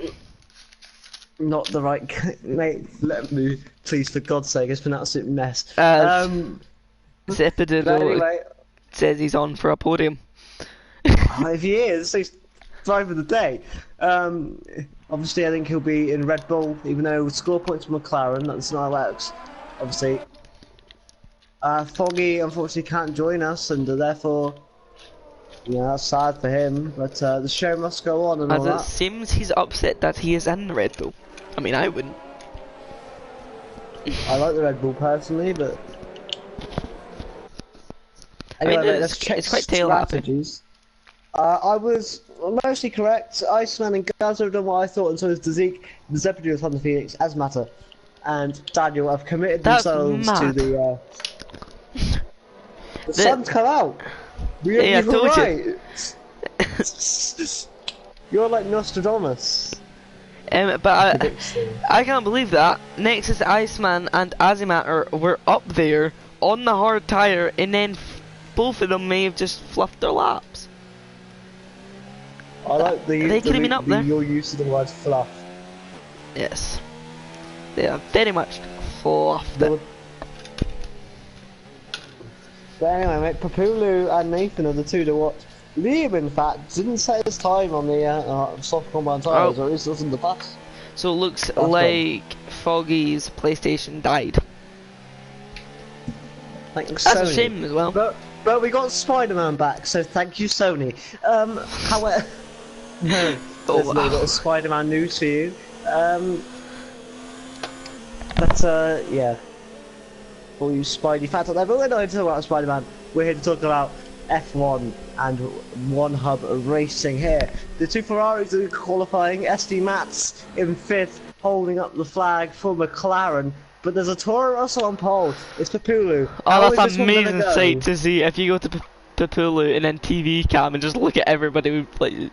Not the right, mate. Let me, please, for God's sake. It's been an absolute mess. Zepido anyway, says he's on for a podium. If he is, he's driver of the day. Obviously, I think he'll be in Red Bull, even though score points for McLaren. That's not Alex. Obviously, Foggy unfortunately can't join us, and therefore, yeah, that's sad for him. But the show must go on, and all that. As it seems, he's upset that he is in Red Bull. I mean, I wouldn't. I like the Red Bull personally, but anyway, I mean, let's check it's quite tail happy. strategies. I was mostly correct. Iceman and Gaz have done what I thought, and so is Dazik, the Zepido, Thunder Phoenix, Asmata, and Daniel have committed themselves to the. The sun's come out. Yeah, I told you. You're like Nostradamus. But I can't believe that Nexus, Iceman, and Azimatter were up there on the hard tyre, and then both of them may have just fluffed their laps. I like they could have been up there. Your use of the word fluff. Yes, they are very much fluffed it. But anyway, mate, Papulu and Nathan are the two to watch. Liam, in fact, didn't set his time on the soft combine tyres, or at least wasn't the pass. So it looks like Foggy's PlayStation died. Thanks, That's Sony. a shame as well. But we got Spider-Man back, so thank you, Sony. However, there's a little bit of Spider-Man news for you. Yeah. All you Spidey fans out there, but we're not here to talk about Spider-Man. We're here to talk about F1 and One Hub Racing here. The two Ferraris are qualifying, SD Mats in 5th, holding up the flag for McLaren. But there's a Toro Rosso on pole. It's Papulu. Oh, that's an amazing sight to see. If you go to Papulu and then TV cam and just look at everybody who plays.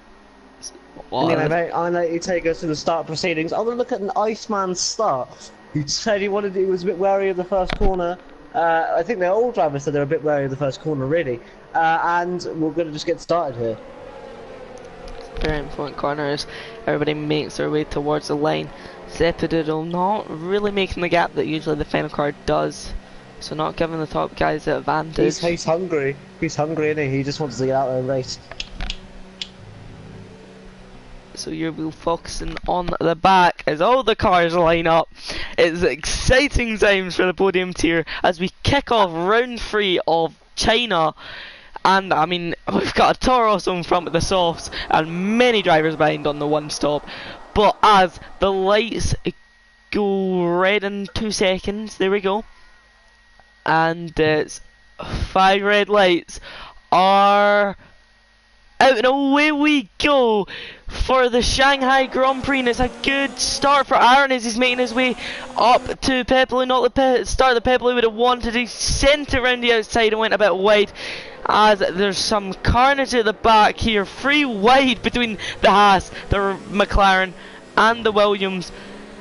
Anyway, mate, I'm going to take us to the start proceedings. I'm going to look at an Iceman's start. He said he was a bit wary of the first corner. I think the old drivers said they're a bit wary of the first corner, really. And we're going to just get started here. Very important corner as everybody makes their way towards the line. Zepido not really making the gap that usually the final car does, so not giving the top guys the advantage. He's hungry. He's hungry, isn't he? He just wants to get out there and race. So you're focusing on the back as all the cars line up. It's exciting times for the podium tier as we kick off round 3 of China. And I mean, we've got a Toro Rosso in front of the softs and many drivers behind on the one stop. But as the lights go red in 2 seconds. There we go. And it's 5 red lights are out and away we go for the Shanghai Grand Prix, and it's a good start for Aaron as he's making his way up to Pepelu. Not the start that Pepelu would have wanted. He sent it around the outside and went a bit wide, as there's some carnage at the back here. 3 wide between the Haas, the McLaren and the Williams,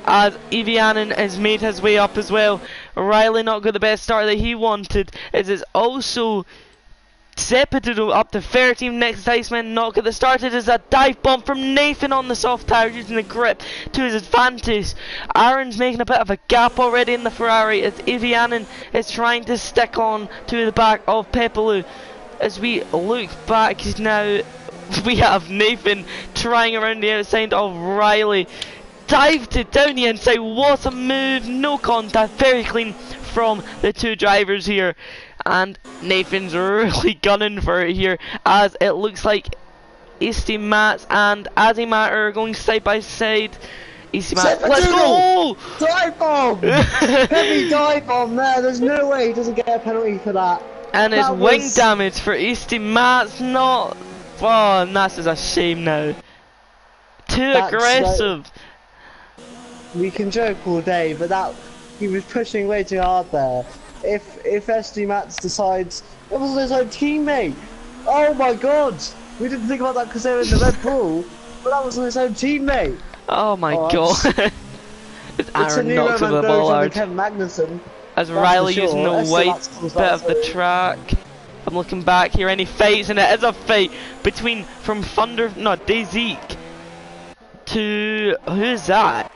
as Evianen has made his way up as well. Riley not got the best start that he wanted, as it's also Zeppelin up to 13. Next Iceman not got the start. It is a dive bomb from Nathan on the soft tire, using the grip to his advantage. Aaron's making a bit of a gap already in the Ferrari, as Evianen is trying to stick on to the back of Pepelu. As we look back now, we have Nathan trying around the outside of Riley. Dived it down the inside. What a move. No contact. Very clean from the 2 drivers here. And Nathan's really gunning for it here, as it looks like Easty Mats and Azimat are going side by side. Easty Mats, let's go! Dive bomb! Heavy dive bomb there. There's no way he doesn't get a penalty for that. And it's wing damage for Easty Mats. Not. Oh, and that's just a shame now. Too aggressive. We can joke all day, but that he was pushing way too hard there. If SD Mats decides it wasn't his own teammate, oh my god, we didn't think about that because they were in the Red Bull, but that wasn't his own teammate. Oh my god. It's Aaron knocks over the ball out. Kevin Magnussen. As Riley using the white bit of the track. I'm looking back here, and he fights, and it is a fight between Dazik to who's that?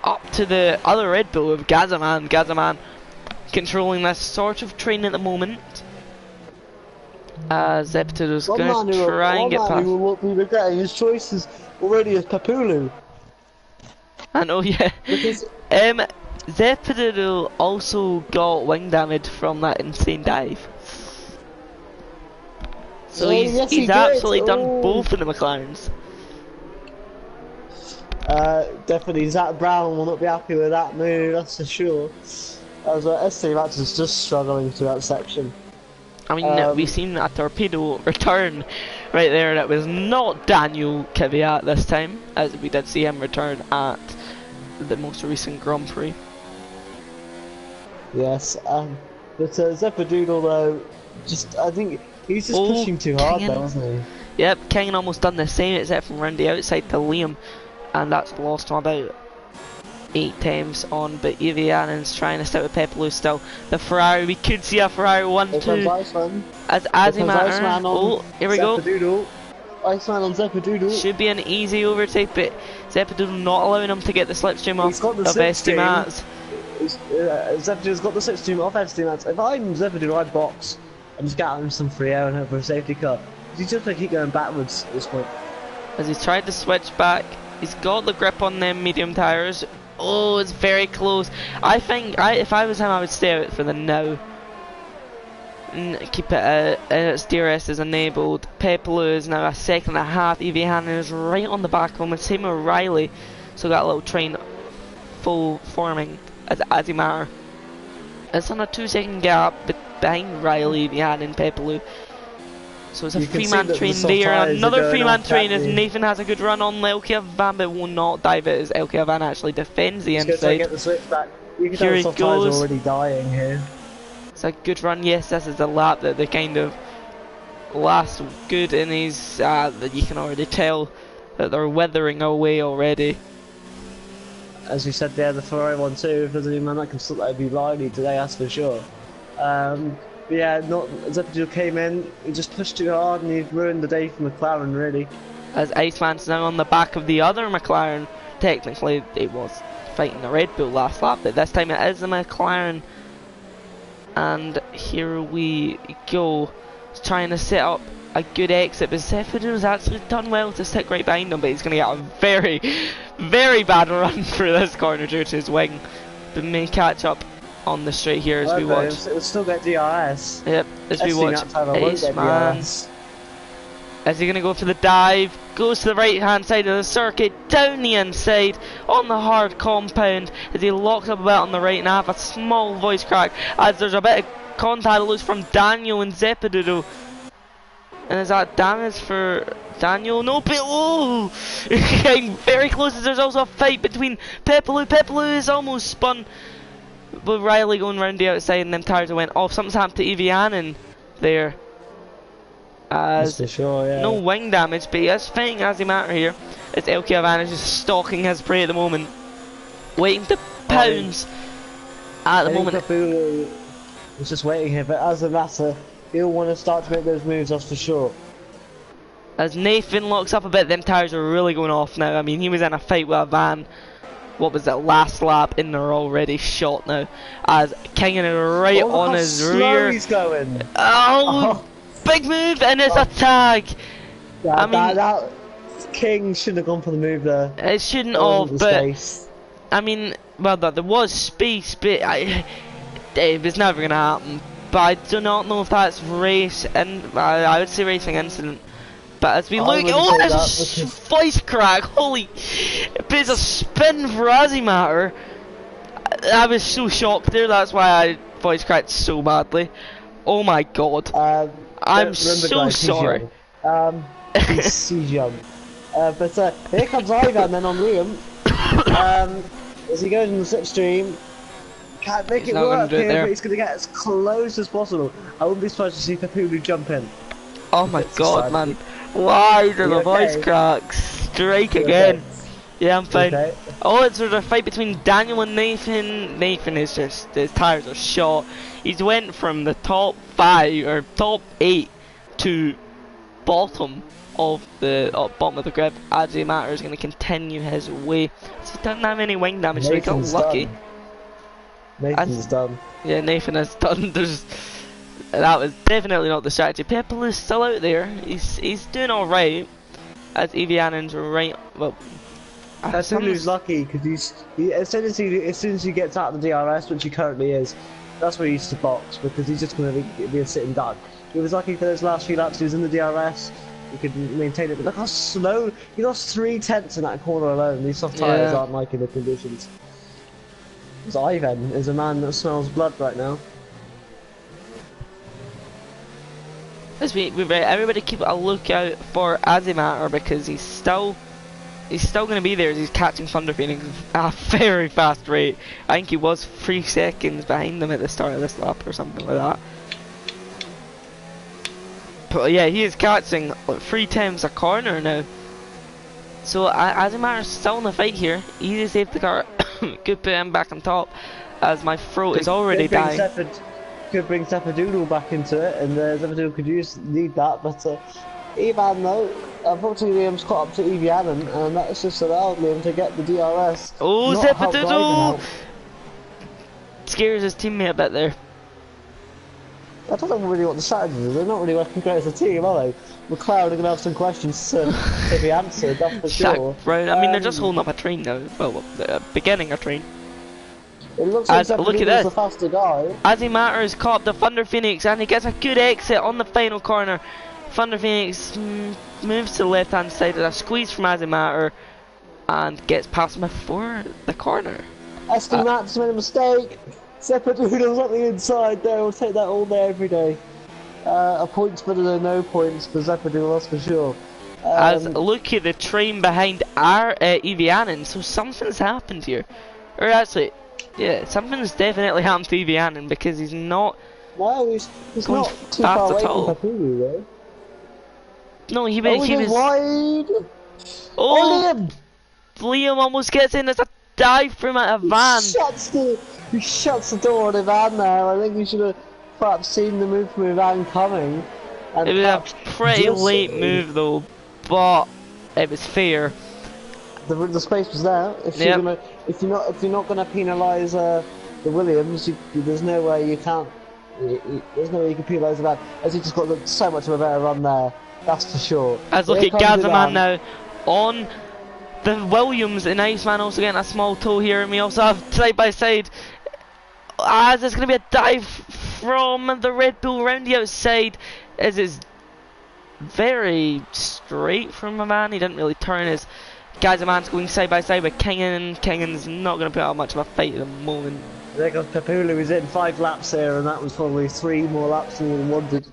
Up to the other Red Bull of Gazaman. Gazaman controlling this sort of train at the moment. Zepto's going to try and get past. Who will be regretting his choices already as Pepelu. I know, yeah. Zeptodo also got wing damage from that insane dive. So he's absolutely done both of the McLarens. Definitely Zach Brown will not be happy with that move, that's for sure. As SD Mats is just struggling through that section. I mean, we've seen a torpedo return right there. That was not Daniel Kvyat this time, as we did see him return at the most recent Grand Prix. Yes, but Zeppadoodle though, I think he's just pushing too hard though, wasn't he? Yep, King almost done the same, except from round the outside to Liam, and that's lost him about 8 times on, but Evianen's trying to stick with Pepelu still. The Ferrari, we could see a Ferrari 1-2 as Azimat. Oh, here we go. Iceman on Zeppadoodle. Should be an easy overtake, but Zeppadoodle not allowing him to get the slipstream off of SD Mats. Zeppadoodle's got the slipstream off SD Mats. If I'm Zeppadoodle, I'd box and just get him some free air and hope for a safety car. He's just going to keep going backwards at this point. As he's tried to switch back, he's got the grip on them medium tyres. Oh, it's very close. I think if I was him, I would stay out for the now. Keep it its DRS is enabled. Pepelu is now a second and a half. Evianen is right on the back of him. Same with Riley. So got a little train full forming as Azimar. It's on a 2-second gap behind Riley, Evianen, Pepelu. So it's a 3-man train there, another 3-man train as Nathan has a good run on Elkia Van, but will not dive it as Elkia Van actually defends the inside. Get the switch back. You can Here he goes. Already dying here. It's a good run. Yes, this is the lap that the kind of last good in his, that you can already tell that they're withering away already. As you said there, the Ferrari 1-2, if there's any man that can still be Riley today, that's for sure. But yeah, Zeppadoodle came in, he just pushed too hard and he ruined the day for McLaren really. As Iceman's now on the back of the other McLaren. Technically it was fighting the Red Bull last lap, but this time it is the McLaren. And here we go, trying to set up a good exit, but Zeppadoodle's actually done well to stick right behind him, but he's going to get a very, very bad run through this corner due to his wing, but may catch up on the straight here as we watch. It'll still get DRS. Yep, as we watch Iceman Is he going to go for the dive? Goes to the right hand side of the circuit, down the inside, on the hard compound, as he locks up a bit on the right and have a small voice crack, as there's a bit of contact it looks from Daniel and Zeppedoodle. And is that damage for Daniel? No, but oh! Getting very close as there's also a fight between Pepelu. Pepelu is almost spun, but Riley going round the outside and them tires went off. Something's happened to Evianen there. As sure, yeah. no wing damage, but he is fighting as he matter here. As LK Havana is just stalking his prey at the moment, waiting to pounce at the moment. Pepelu is just waiting here, but as a matter, he'll want to start to make those moves, that's for sure. As Nathan locks up a bit, them tires are really going off now. I mean, he was in a fight with a van. What was it, last lap, and they're already shot now. As King is right on his rear. He's going. Oh, big move, and it's a tag. Yeah, I mean, that King shouldn't have gone for the move there. It shouldn't have, but I mean, well, there was space, but it was never gonna happen. But I do not know if that's race, and I would say racing incident. But as we look, oh, there's a voice crack, holy, there's a spin for Azimatter. I was so shocked there, that's why I voice cracked so badly. Oh my god. I'm so sorry. He's young. But here comes Ivan then on Liam. As he goes in the slipstream. Can't make it work here, but he's going to get as close as possible. I wouldn't be surprised to see Pepelu jump in. Oh my god, man. Why do the voice cracks strike again? Yeah, I'm fine. Okay. Oh, it's sort of a fight between Daniel and Nathan. Nathan is just, his tires are shot. He's went from the top 5 or top 8 to bottom of the bottom of the grid. Azimatter is going to continue his way. So he doesn't have any wing damage, so he got lucky. Nathan's done. Yeah, Nathan is done. That was definitely not the strategy. Pepelu is still out there. He's doing all right. As Evianen's right. Well, I think he's lucky because as soon as he gets out of the DRS, which he currently is, that's where he used to box because he's just going to be a sitting duck. He was lucky for those last few laps. He was in the DRS. He could maintain it, but look how slow. He lost 3/10 in that corner alone. These soft tires aren't liking the conditions. Because Ivan is a man that smells blood right now. As everybody keep a lookout for Azimatter because he's still going to be there as he's catching Thunder Phoenix at a very fast rate. I think he was 3 seconds behind them at the start of this lap or something like that. But yeah, he is catching like 3 times a corner now. So Azimatter's still in the fight here. Easy save the car. Could put him back on top as my throat is already dying. Could bring Zeppedoodle back into it, and Zeppedoodle could need that, but Evan though, unfortunately Liam's caught up to Evianen, and that's just allowed Liam to get the DRS. Oh, Zeppedoodle! Scares his teammate a bit there. I don't know really what the strategy is. They're not really working great as a team, are they? McLaren are going to have some questions to be answered, that's for sure. Right, I mean, they're just holding up a train now. Well, beginning a train. It looks like look at this. The faster guy. Azimatter has caught the Thunder Phoenix and he gets a good exit on the final corner. Thunder Phoenix moves to the left hand side with a squeeze from Azimatter and gets past him before the corner. Aston Matt's made a mistake. Zeppedoodle's on the inside there. We'll take that all day, every day. A point's better than no points for Zeppedoodle, that's for sure. As look at the train behind our Evianen, so something's happened here. Or actually, yeah, something's definitely happened to Evianen because he's not. No, he's not too far away from Pepelu, though. No, he was wide. Oh, Liam almost gets in. There's a dive from a van. He shuts the door on Ivan there. I think we should have perhaps seen the move from Ivan coming. And it was a pretty late move though, but it was fair. The space was there. If you're not gonna penalise the Williams, there's no way you can't. There's no way you can penalise that, as he just got so much of a better run there. That's for sure. As look at Gazaman now on the Williams, and Iceman also getting a small toe here, and we also have side by side. As there's going to be a dive from the Red Bull round the outside, as it's very straight from Avan. He didn't really turn his Gazaman's going side by side with Kingen, and Kingen's not going to put out much of a fight at the moment. There goes Pepulu, he's in 5 laps there, and that was probably 3 more laps than he wanted.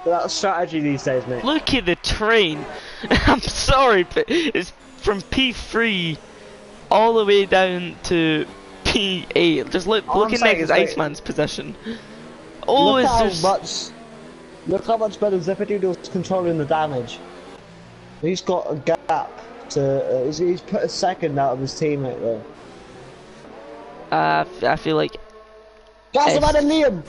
But that's strategy these days, mate. Look at the train. I'm sorry, but it's from P3 all the way down to P8. Just look at next Iceman's position. Oh, look is how there's... look how much better Zeppedoodle's controlling the damage. He's got a gap to. He's put a second out of his teammate there. I feel like... Gazaman and Liam!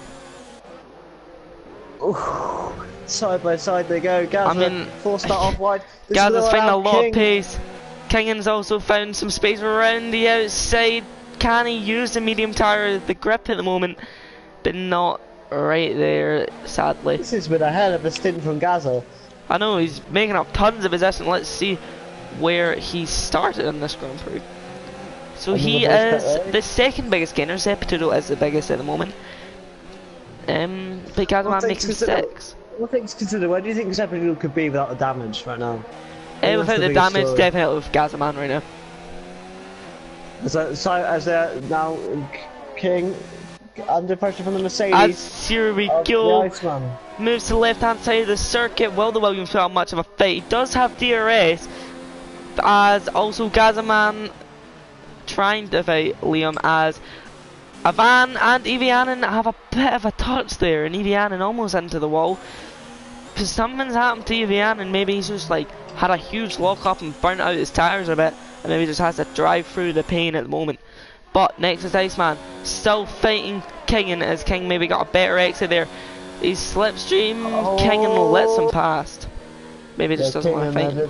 Ooh, side by side they go. Gazaman forced that off wide. Gaza's finding a lot of pace. Kingen's also found some space around the outside. Can he use the medium tire, the grip at the moment? But not right there, sadly. This has been a hell of a stint from Gaza. I know, he's making up tons of possession. Let's see where he started in this Grand Prix. So he is the second biggest gainer. Zeppedoodle is the biggest at the moment. But Gazaman making 6. What things considered, where do you think Zeppedoodle could be without the damage right now? Without the damage, story. Definitely with Gazaman right now. As now King under pressure from the Mercedes. As here we go. Moves to the left hand side of the circuit. Will the Williams put out much of a fight? He does have DRS. As also Gazaman trying to fight Liam, as Avan and Evianen have a bit of a touch there, and Evianen almost into the wall. Because something's happened to Evianen. Maybe he's just like had a huge lock up and burnt out his tires a bit, and maybe just has to drive through the pain at the moment. But next is Iceman, still fighting Kingen, as King maybe got a better exit there. He's slipstream, Kingen lets him past. Maybe just doesn't want to fight.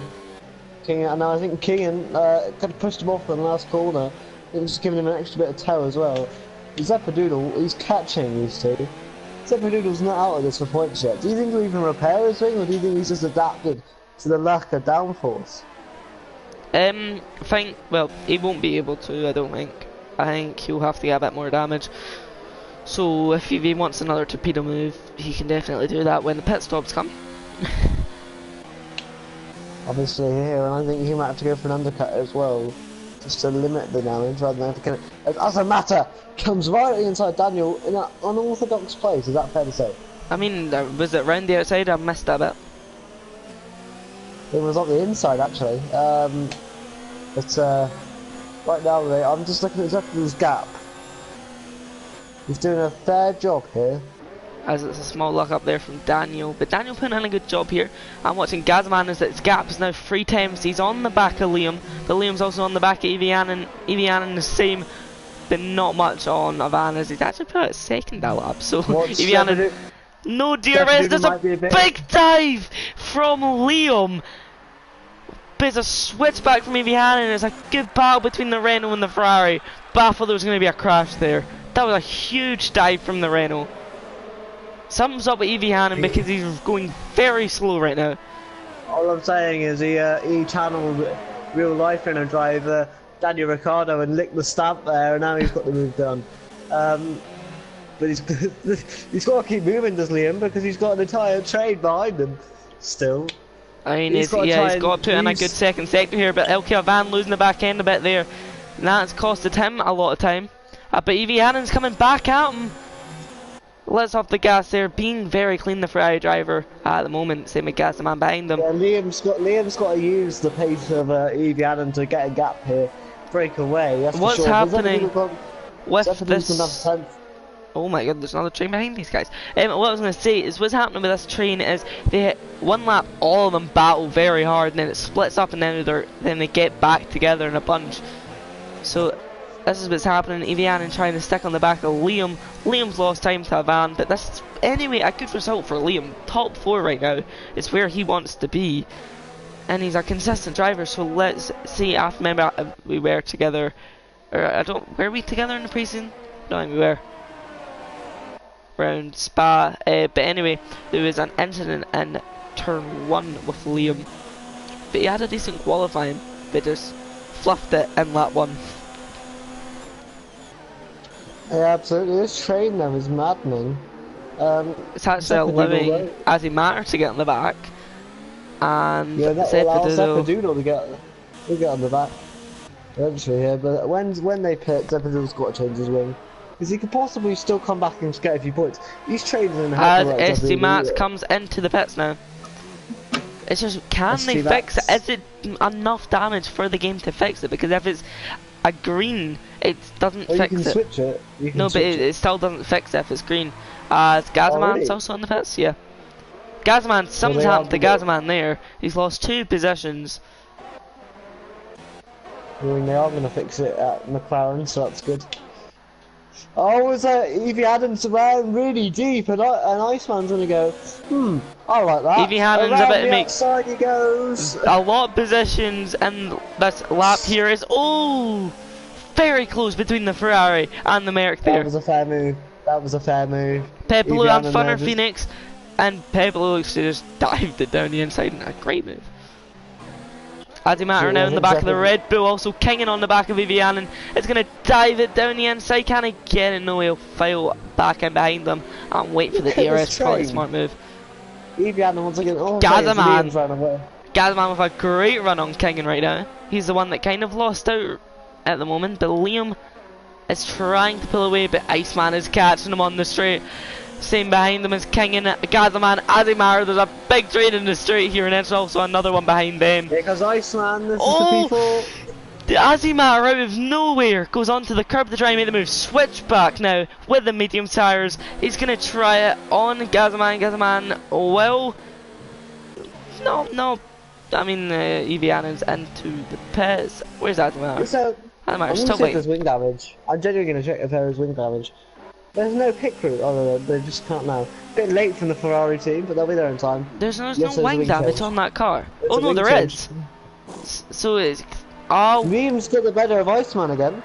And I think Kingen kind of pushed him off in the last corner. It was just giving him an extra bit of tow as well. Zeppedoodle, he's catching these two. Zeppedoodle's not out of this for points yet. Do you think he'll even repair his wing, or do you think he's just adapted to the lack of downforce? I think, well, he won't be able to, I don't think. I think he'll have to get a bit more damage. So if he wants another torpedo move, he can definitely do that when the pit stops come. Obviously here, and I think he might have to go for an undercut as well, just to limit the damage rather than have to kind of... As a matter, comes right inside Daniel in an unorthodox place, is that fair to say? I mean, was it round the outside? I missed that bit. It was on the inside actually. Right now I'm just looking at Zeppedoodle's gap. He's doing a fair job here. As it's a small lock up there from Daniel, but Daniel putting in a good job here. I'm watching Gazaman as its gap is now 3 times. He's on the back of Liam, but Liam's also on the back of Evianen. Evianen the same, but not much on Avan, as he's actually put out a second that lap. So Evianen, no DRS, there's a big dive from Liam. But it's a switch back from Evianen. It's a good battle between the Renault and the Ferrari. But I thought there was going to be a crash there. That was a huge dive from the Renault. Something's up with Evianen because he's going very slow right now. All I'm saying is he channeled real life in a driver, Daniel Ricciardo, and licked the stamp there, and now he's got the move done. But he's got to keep moving, does Liam, because he's got an entire train behind him still. I mean, he's got to put in a good second sector here, but Elke Avan losing the back end a bit there. And that's costed him a lot of time. But Evianen's coming back at him. Let's off the gas there, being very clean, the Ferrari driver at the moment. Same with Gazaman behind them. Yeah, Liam's got to use the pace of Evianen to get a gap here, break away. That's what's for sure. Happening with this? Oh my god, there's another train behind these guys. What I was going to say is what's happening with this train is they hit one lap, all of them battle very hard, and then it splits up, and then they get back together in a bunch. So this is what's happening. Evianen trying to stick on the back of Liam. Liam's lost time to Avan, but that's anyway a good result for Liam. Top 4 right now is where he wants to be, and he's a consistent driver. So let's see. I remember we were together, or were we together in the preseason? No, we were around Spa. But anyway, there was an incident in turn 1 with Liam, but he had a decent qualifying, but just fluffed it in lap 1. Yeah, absolutely. This train though is maddening. It's actually allowing Azzy Matter to get in the back. And Yeah, that will allow Zepadoodle. Zepadoodle to get on the back eventually here. But when they pit, Zepadoodle's got to change his wing. Because he could possibly still come back and get a few points. He's trading in As helping out ST Mats Zepadoodle. comes into the pits now. It's just, can ST they fix it? Mats. Is it enough damage for the game to fix it? Because if it's a green, it doesn't Oh, you fix can it. switch it. You can No, but switch it still doesn't fix it if it's green. Gazaman's really? also on the pits, yeah. Gazaman, something's they happened to are- Gazaman there. He's lost 2 positions. I mean, they are going to fix it at McLaren, so that's good. Oh, was Evie Adams around really deep, and Iceman's going to go, I like that. Evie Adams around about to the make outside he goes. a lot of positions, and this lap here is, very close between the Ferrari and the Merc That there. was a fair move. That was a fair move. Pebble Evie and Adams Funner there just- Phoenix, and Pebble looks to just dived it down the inside, and a great move. Adimatter now in the back of the Red Bull, also kinging on the back of Vivianen. It's going to dive it down the inside. Can he get it? No, he'll fail back in behind them and wait for the Look at this DRS. Probably a train. smart move. Evie Adams once again. Oh, Gazaman. Liam's ran away. Gazman with a great run on Kingen right now. He's the one that kind of lost out at the moment, but Liam is trying to pull away, but Iceman is catching him on the straight. Same behind them as Kingen, Gazaman, Adimar. There's a big train in the straight here, and there's also another one behind them. Here goes Iceman. This Oh! is the people. The Azimar out of nowhere goes onto the curb to try and make the move. Switch back now with the medium tires. He's going to try it on Gazaman. Gazaman will... No. I mean, Evianen's into the pits. Where's Azimar? So, I'm Azimar's going still to check waiting. his wing damage. I'm genuinely going to check if there is wing damage. There's no pit crew. Oh, no, they just can't now. Bit late from the Ferrari team, but they'll be there in time. There's no Yes, there's a wing wing damage change. on that car. There's Oh a no, wing there change. is. So it's... Oh, Liam's got the better of Iceman again.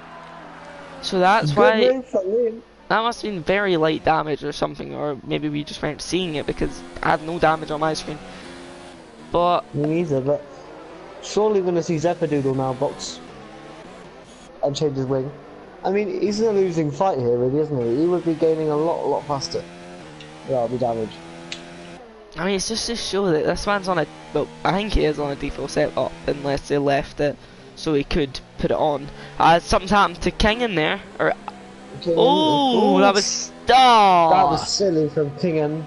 so that's Good why... move from Liam. That must have been very light damage or something, or maybe we just weren't seeing it because I had no damage on my screen. But Me neither, but surely we're going to see Zepadoodle now box and change his wing. I mean, he's in a losing fight here, really, isn't he? He would be gaining a lot faster. That'll be damage. I mean, it's just to show that this man's on a... Well, I think he is on a default setup, unless they left it so he could put it on. Something's happened to King in there, or... Okay, Oh, that was... that Oh, was silly from Kingen.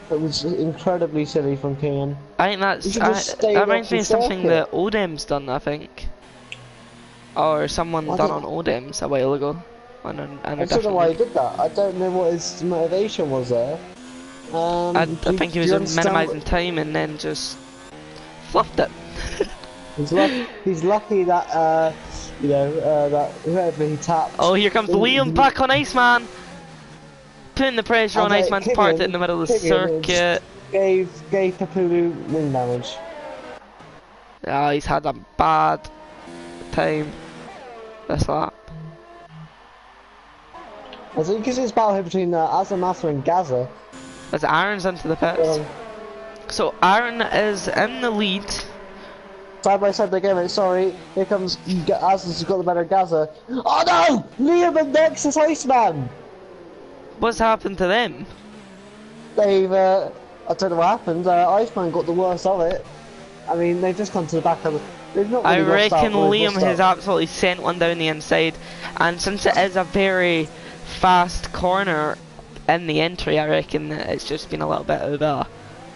That was incredibly silly from Kingen. I think that's... You should just stay that off reminds me the of something circuit. that Odem's done, I think. Or someone I done don't- on Odem's a while ago. On a I don't know why he did that. I don't know what his motivation was there. I think he do you was understand minimising time and then just fluffed it. He's lucky that that whoever he tapped. Oh, here comes Liam back on Iceman! Putting the pressure on Okay, Iceman's Kingen- parked it in the middle of the Kingen circuit. Gave Papulu wing damage. Oh, he's had a bad time this lap. I think because it's battle here between Azamasa and Gaza. As Aaron's into the pits. So Aaron is in the lead. Side by side again, mate. Sorry. Here comes Azam's got the better Gaza. Oh no! Liam and Nexus Iceman! What's happened to them? They've, I don't know what happened. Iceman got the worst of it. I mean, they've just gone to the back of the... They've not I really lost out, reckon but they've Liam lost has out. absolutely sent one down the inside, and since it is a very fast corner in the entry, I reckon that it's just been a little bit of a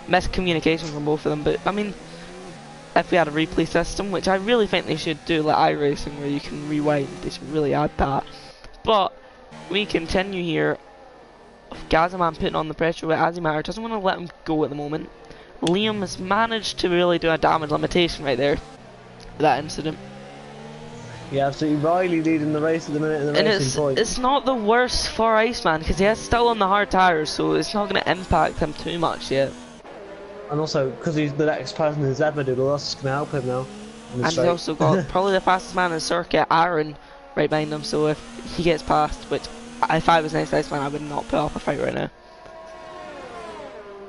miscommunication from both of them. But I mean, if we had a replay system, which I really think they should do, like iRacing, where you can rewind, they should really add that. But we continue here. Gazaman putting on the pressure with Azimar, doesn't want to let him go at the moment. Liam has managed to really do a damage limitation right there. That incident. Yeah, absolutely. Riley leading the race at the minute in the And racing point. it's not the worst for Iceman, because he is still on the hard tyres, so it's not going to impact him too much yet. And also, because he's the next person in Zepadoodle, that's going to help him now. And he's also got probably the fastest man in the circuit, Aaron, right behind him, so if he gets past, which if I was next to Iceman, I would not put up a fight right now.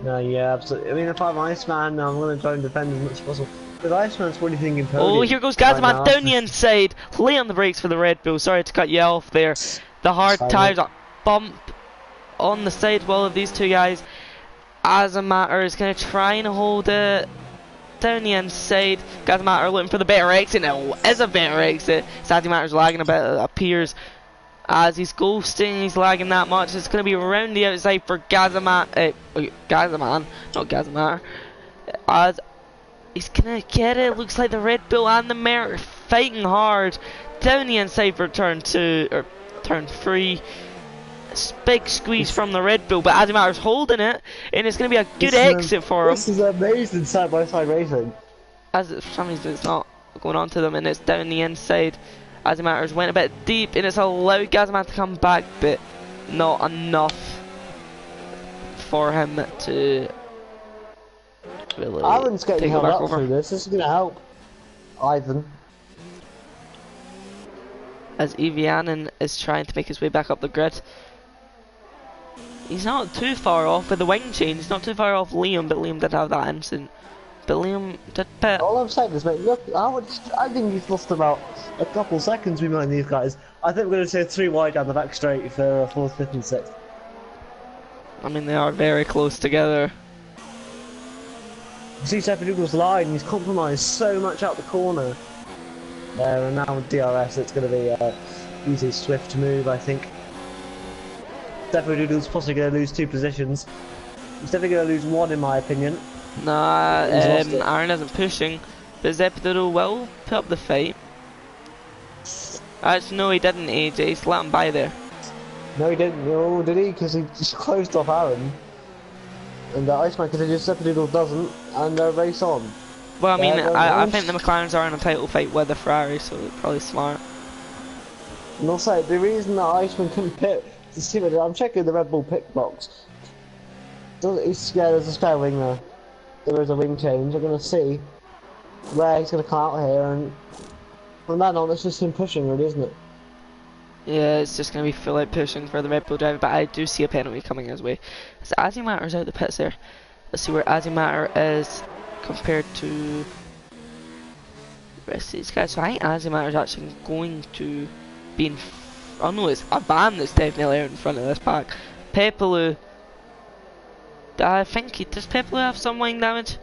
No, yeah, absolutely. I mean, if I'm Iceman, I'm going to try and defend as much as possible. But Iceman's probably thinking podium. Oh, here goes right Gazaman now. down the inside, lay on the brakes for the Red Bull, sorry to cut you off there. The hard Silent. tyres are bump on the sidewall of these two guys. As a matter is going to try and hold it. down the inside. Gazimatter looking for the better exit. Now is a better exit. Gazimatter's lagging a bit, it appears. As he's ghosting, he's lagging that much. It's going to be around the outside for Gazimatter, not Gazimatter. As he's going to get it. Looks like the Red Bull and the Merc fighting hard down the inside for turn 2 or turn 3. Big squeeze from the Red Bull, but Gazimatter's holding it, and it's going to be a good exit for him. This is amazing side-by-side racing. As for some reason it's not going on to them, and it's down the inside. Gazimatter's went a bit deep, and it's allowed Gazimatter to come back, but not enough for him to really Ivan's getting take it held back up over. through this. This is going to help Ivan. As Evianen is trying to make his way back up the grid. He's not too far off with the wing change. He's not too far off Liam, but Liam did have that incident. But Liam did pit. All I'm saying is, mate, look, I think he's lost about a couple seconds behind these guys. I think we're going to say 3 wide down the back straight for 4th, 5th and 6th. I mean, they are very close together. You see Seppadugo's line, he's compromised so much out the corner. There, and now with DRS it's going to be a easy, swift move, I think. Seppadugo's possibly going to lose 2 positions. He's definitely going to lose 1 in my opinion. Nah, He's lost it. Aaron isn't pushing, but Zeppedoodle will put up the fight. Actually, no, he didn't, AJ. He's let him by there. No, he didn't. No, did he? Because he just closed off Aaron. And Iceman continues, Seppadoodle doesn't, and race on. Well, I mean, Yeah, I think the McLarens are in a title fight with the Ferrari, so they're probably smart. And also, the reason that Iceman couldn't pit is see what I'm checking the Red Bull pit box. There's a spare wing there. There is a wing change. I'm going to see where he's going to come out here, and from then on, it's just him pushing, really, isn't it? Yeah, it's just going to be full out pushing for the Red Bull driver, but I do see a penalty coming his way. So Gazimatter's out the pits there. Let's see where Gazimatter is compared to the rest of these guys. So I think Gazimatter's actually going to be in. Oh no, it's a van that's definitely out in front of this pack. Pepelu. I think does Pepelu have some wing damage?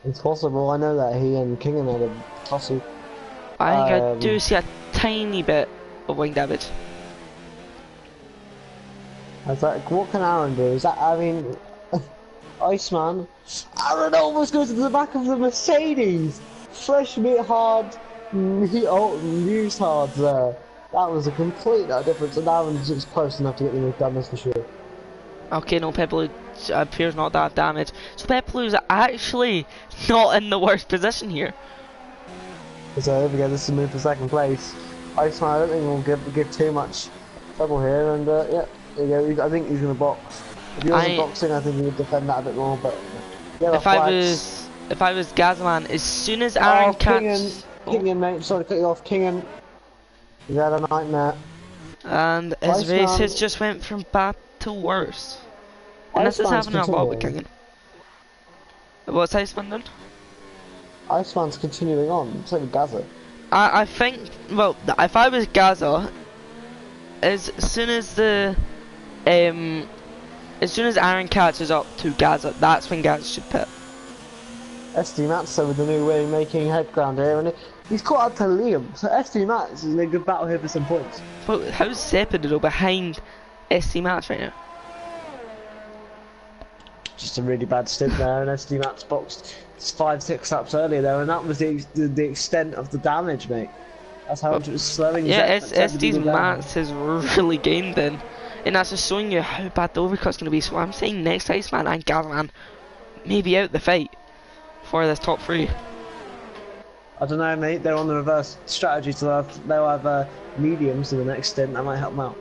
It's possible. I know that he and Kingham had a tussle. I think I do see a tiny bit of wing damage. I was like, what can Aaron do? Is that, I mean, Iceman. Aaron almost goes to the back of the Mercedes. Fresh meat hard, news hard there. That was a complete difference, and Aaron's just close enough to get the move done, that's for sure. Okay, no, Pepelu appears not to have damage. So Pepelu's actually not in the worst position here. So there we go, this is a move for 2nd place. Iceman, I don't think we'll give too much trouble here, and yeah, there you go. I think he's going to box. If he wasn't boxing, I think he would defend that a bit more, but yeah, if I was Gazman, as soon as Aaron catches... Kingham, mate, sorry to cut you off, Kingham. He's had a nightmare. And his race has just went from bad to worse. And this is happening a lot with Kingham. What's Iceman done? Iceman's continuing on, same with Gaza. I think, well, if I was Gaza, as soon as Aaron catches up to Gaza, that's when Gaza should pit. SD Matzo with the new way making head ground here, and he's caught up to Liam, so SD Matz is in a good battle here for some points. But how's Seppadoodle behind SD Matz right now? Just a really bad stint there, and SD Matz boxed 5-6 laps earlier there, and that was the extent of the damage, mate. That's how much it was slowing. Yeah, SD's Matz has really gained then, and that's just showing you how bad the overcut's going to be. So I'm saying next Iceman and Gazman maybe out the fight for this top 3. I don't know, mate. They're on the reverse strategy, so they'll have mediums in the next stint. That might help them out.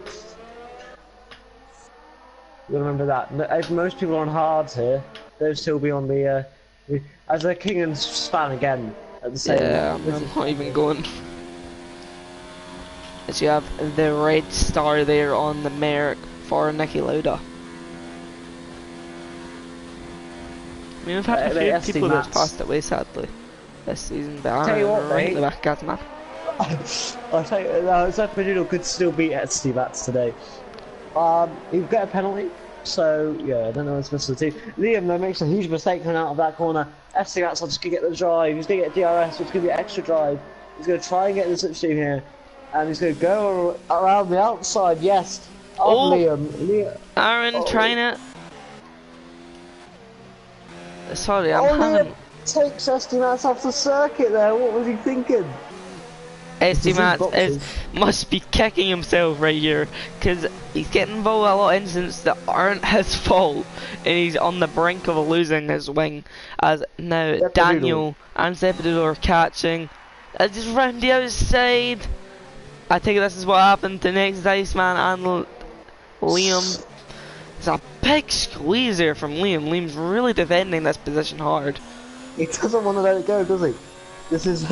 You remember that. If most people are on hards here, they'll still be on the as a King and Span again at the same. Yeah, I'm not even going. As you have the red star there on the Merc for Nicky Lauda. I mean, we've had a few people that's passed away sadly this season, but I'm right in the back of man. I'll tell you, Seppadoodle could still beat SD Mats today. He'll get a penalty. So yeah, I don't know what's missing the team. Liam though makes a huge mistake coming out of that corner. FC Max's just gonna get the drive. He's gonna get DRS, which is gonna be extra drive. He's gonna try and get the slipstream here, and he's gonna go around the outside. Yes, of Liam. Aaron trying it. Sorry, I'm having. Liam takes SD Max off the circuit there. What was he thinking? SD Max must be kicking himself right here, because he's getting involved in a lot of incidents that aren't his fault, and he's on the brink of losing his wing, as now Daniel and Zepadoodle are catching. Just round the outside. I think this is what happened to next Iceman and Liam. It's a big squeeze here from Liam. Liam's really defending this position hard. He doesn't want to let it go, does he? This is...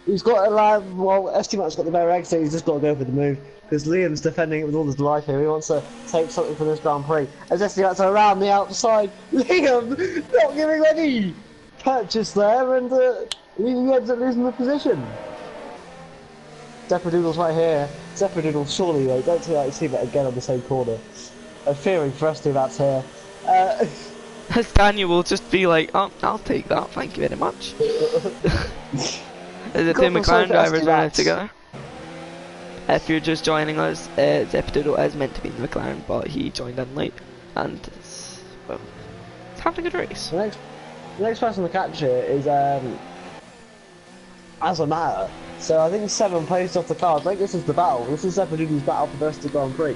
He's got a lab, well, ST-Mac's got the better exit, he's just got to go for the move. Because Liam's defending it with all his life here, he wants to take something from this Grand Prix. As ST-Mac's around the outside, Liam not giving any purchase there, and he ends up losing the position. Zepadoodle's right here. Zepadoodle, surely, though, don't see that again on the same corner. I'm fearing for ST-Mac's here. As Daniel will just be like, oh, I'll take that, thank you very much. The two McLaren drivers are out together. If you're just joining us, Zepadoodle is meant to be in the McLaren, but he joined in late, and it's having a good race. The next person to catch it is as a matter. So I think 7 posts off the cards. I think this is the battle. This is Zepadoodle's battle for the rest of the Grand Prix.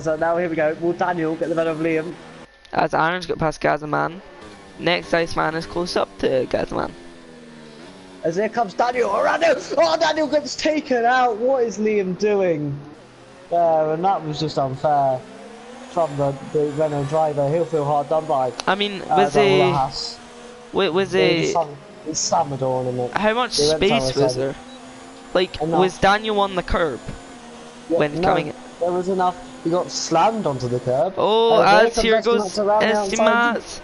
So now here we go. Will Daniel get the better of Liam? As Aaron's got past Gazaman, next Iceman is close up to Gazaman. As here comes Daniel, oh Daniel gets taken out, what is Liam doing? There, and that was just unfair from the Renault driver, he'll feel hard done by. I mean, was it's Samadorn in it. How much space was there? Like, was Daniel on the curb when coming in? There was enough, he got slammed onto the curb. Oh, as here goes Estimat.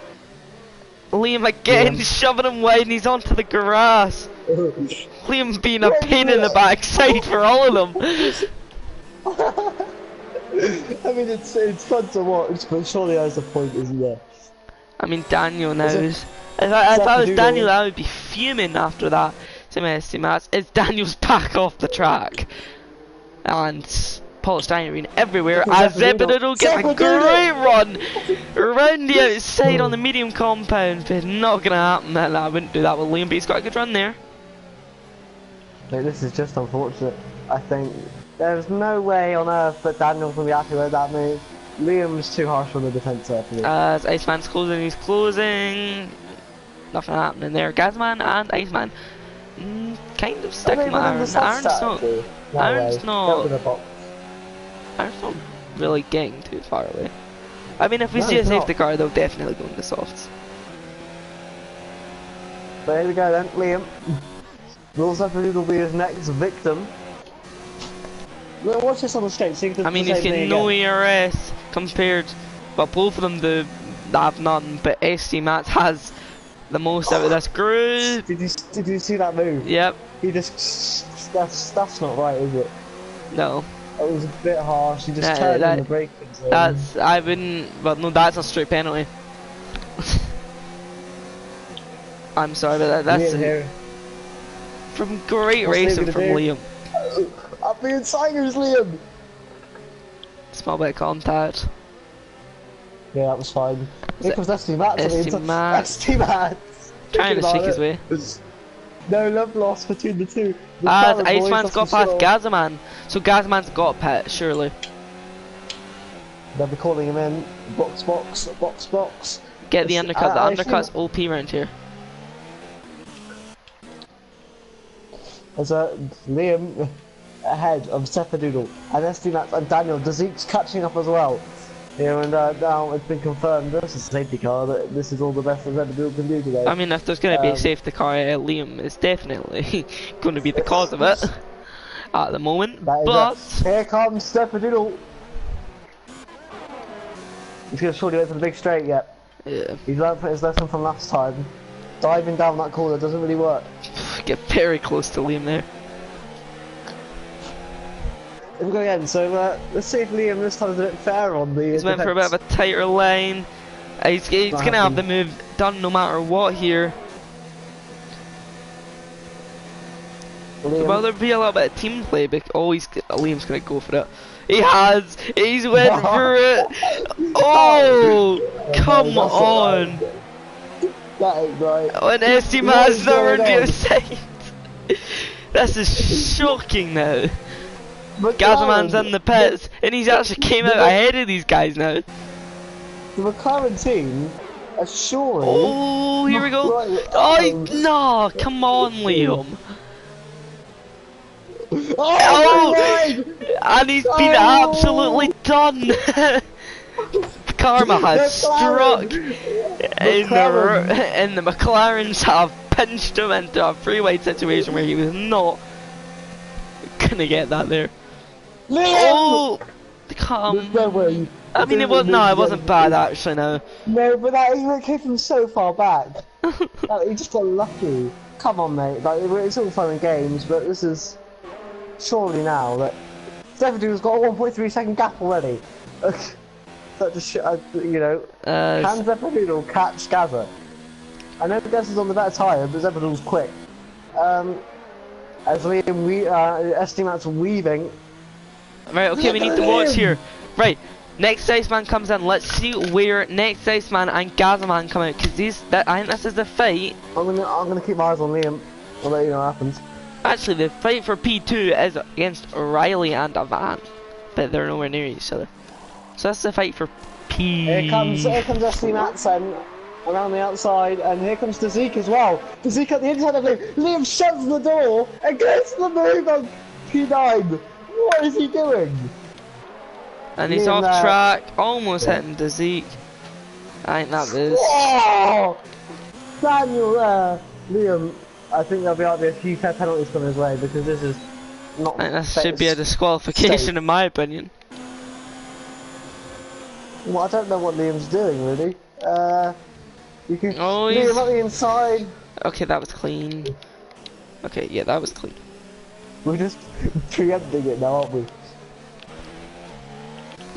Liam again shoving him wide and he's onto the grass. Liam being a pain in the backside for all of them. I mean, it's fun to watch, but surely there's a point, isn't there? I mean, Daniel now is... If I was Daniel, I would be fuming after that. It's Daniel's back off the track. And Paul Steinerine everywhere as Zepadoodle gets a great run around the outside on the medium compound, but not gonna happen. I wouldn't do that with Liam, but he's got a good run there. Mate, this is just unfortunate. I think there's no way on earth that Daniel's gonna be happy with that move. Liam's too harsh on the defense there for me. As Iceman's closing, he's closing. Nothing happening there. Gazman and Iceman kind of sticking with Aaron. Aaron's not really getting too far away. I mean, if we see a safety car, they'll definitely go in the softs. But here we go then, Liam. Will Zepadoodle be his next victim? Watch this on the straight. I mean, he's getting no ERS compared, but both of them have none. But SC Matt has the most out of this group. Did you see that move? Yep. He just that's not right, is it? No. It was a bit harsh. He just turned on the brake. I wouldn't. But no, that's a straight penalty. I'm sorry, but that's from great racing from Liam. Up the insiders, Liam. Small bit of contact. Yeah, that was fine. Here comes ST Matt. ST Matt. Trying to sneak his way. No love lost between the two. Iceman's got past Gazaman, so Gazaman's got pit, surely. They'll be calling him in. Box. Get the undercut. The undercut's OP round here. As Liam ahead of Zepadoodle and ST Max and Daniel. Dazeek's catching up as well. Here and now it's been confirmed this is a safety car, that this is all the best that Zepadoodle can do today. I mean, if there's going to be a safety car, Liam is definitely going to be the cause of it at the moment. But here comes Zepadoodle. He's going to surely wait for the big straight yet. Yeah. He's learned his lesson from last time. Diving down that corner doesn't really work. Get very close to Liam there. we go again. So let's see if Liam this time is a bit fair on the. He's went for a bit of a tighter line. He's gonna have the move done no matter what here. Well, there'll be a little bit of team play, but Liam's gonna go for it. He's went for it. Oh, come on. That ain't right. An Estima's never do side. This is shocking now. Gazaman's in the pits, and he's actually came out ahead of these guys now. The McLaren team are surely. Oh, here we go. No, come on, Liam. Oh, and he's been absolutely done. Karma has struck, and the McLarens have pinched him into a free-wide situation where he was not gonna get that there. Oh, come. No way. I mean, it wasn't bad actually. No. No, but that came from so far back. He just got lucky. Come on, mate. Like, it's all fun and games, but this is surely now that Zephyr's got a 1.3 second gap already. That just you know, can Zephyr catch Gaza? I know Gaza's on the better tyre, but Zephyr's quick. As Liam, Estimate's weaving. Right, okay, we need to watch here. Right, next Iceman comes in. Let's see where next Iceman and Gazaman come out, because I think this is the fight. I'm gonna keep my eyes on Liam. I'll let you know what happens. Actually, the fight for P2 is against Riley and Avan, but they're nowhere near each other. So that's the fight for P. Here comes Estimate's around the outside, and here comes the Zeke as well. The Zeke at the inside of Liam. Liam shuts the door and gets the move on P9. What is he doing? And he's off track, almost hitting the Zeke. I think that was. Oh! Daniel, Liam, I think there'll be a few fair penalties coming his way because this is not. I think this should be a disqualification in my opinion. Well, I don't know what Liam's doing really. You can Liam at the inside. Okay, that was clean. Okay, yeah, that was clean. We're just preempting it now, aren't we?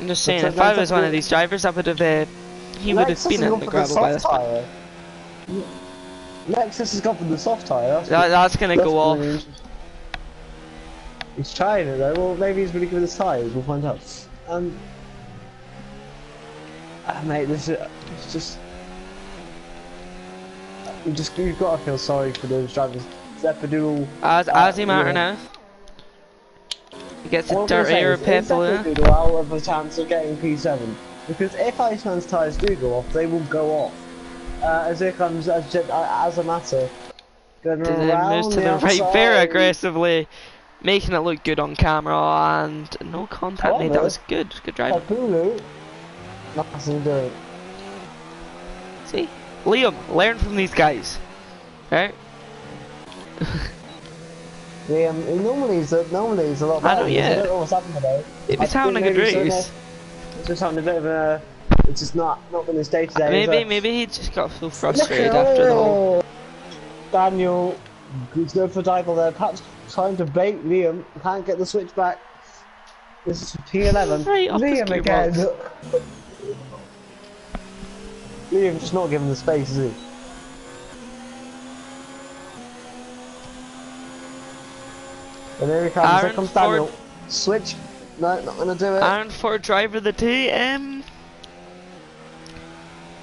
I'm just saying, if I was one of these drivers, I would have. He would have been in the gravel by this point. Nexus has gone for the soft tyre. That's gonna go off. He's trying it though. Well, maybe he's really good with his tyres. We'll find out. Mate, this is just. You've got to feel sorry for those drivers. Zepadoodle. As he matter now. He gets a dirtier purple in. Zepadoodle out of a chance of getting P7. Because if Iceman's tyres do go off, they will go off. As here comes as a matter. Going around moves to the right very aggressively, making it look good on camera, and no contact made. That was good. Good driving. Papulu, nothing doing. See, Liam, learn from these guys, right? Liam, normally he's a lot better. I know, yeah. I don't know what's happened today. He was having a good race. He's just having a bit of a. It's just not been his day today. Maybe he just got so frustrated after the whole. Daniel, he's going for dive there. Perhaps trying to bait Liam. Can't get the switch back. This is P11. Right off Liam the again. Liam just not giving the space, is he? And here he comes. Here comes Daniel. Switch. No, not gonna do it. Aaron Ford, driver of the day.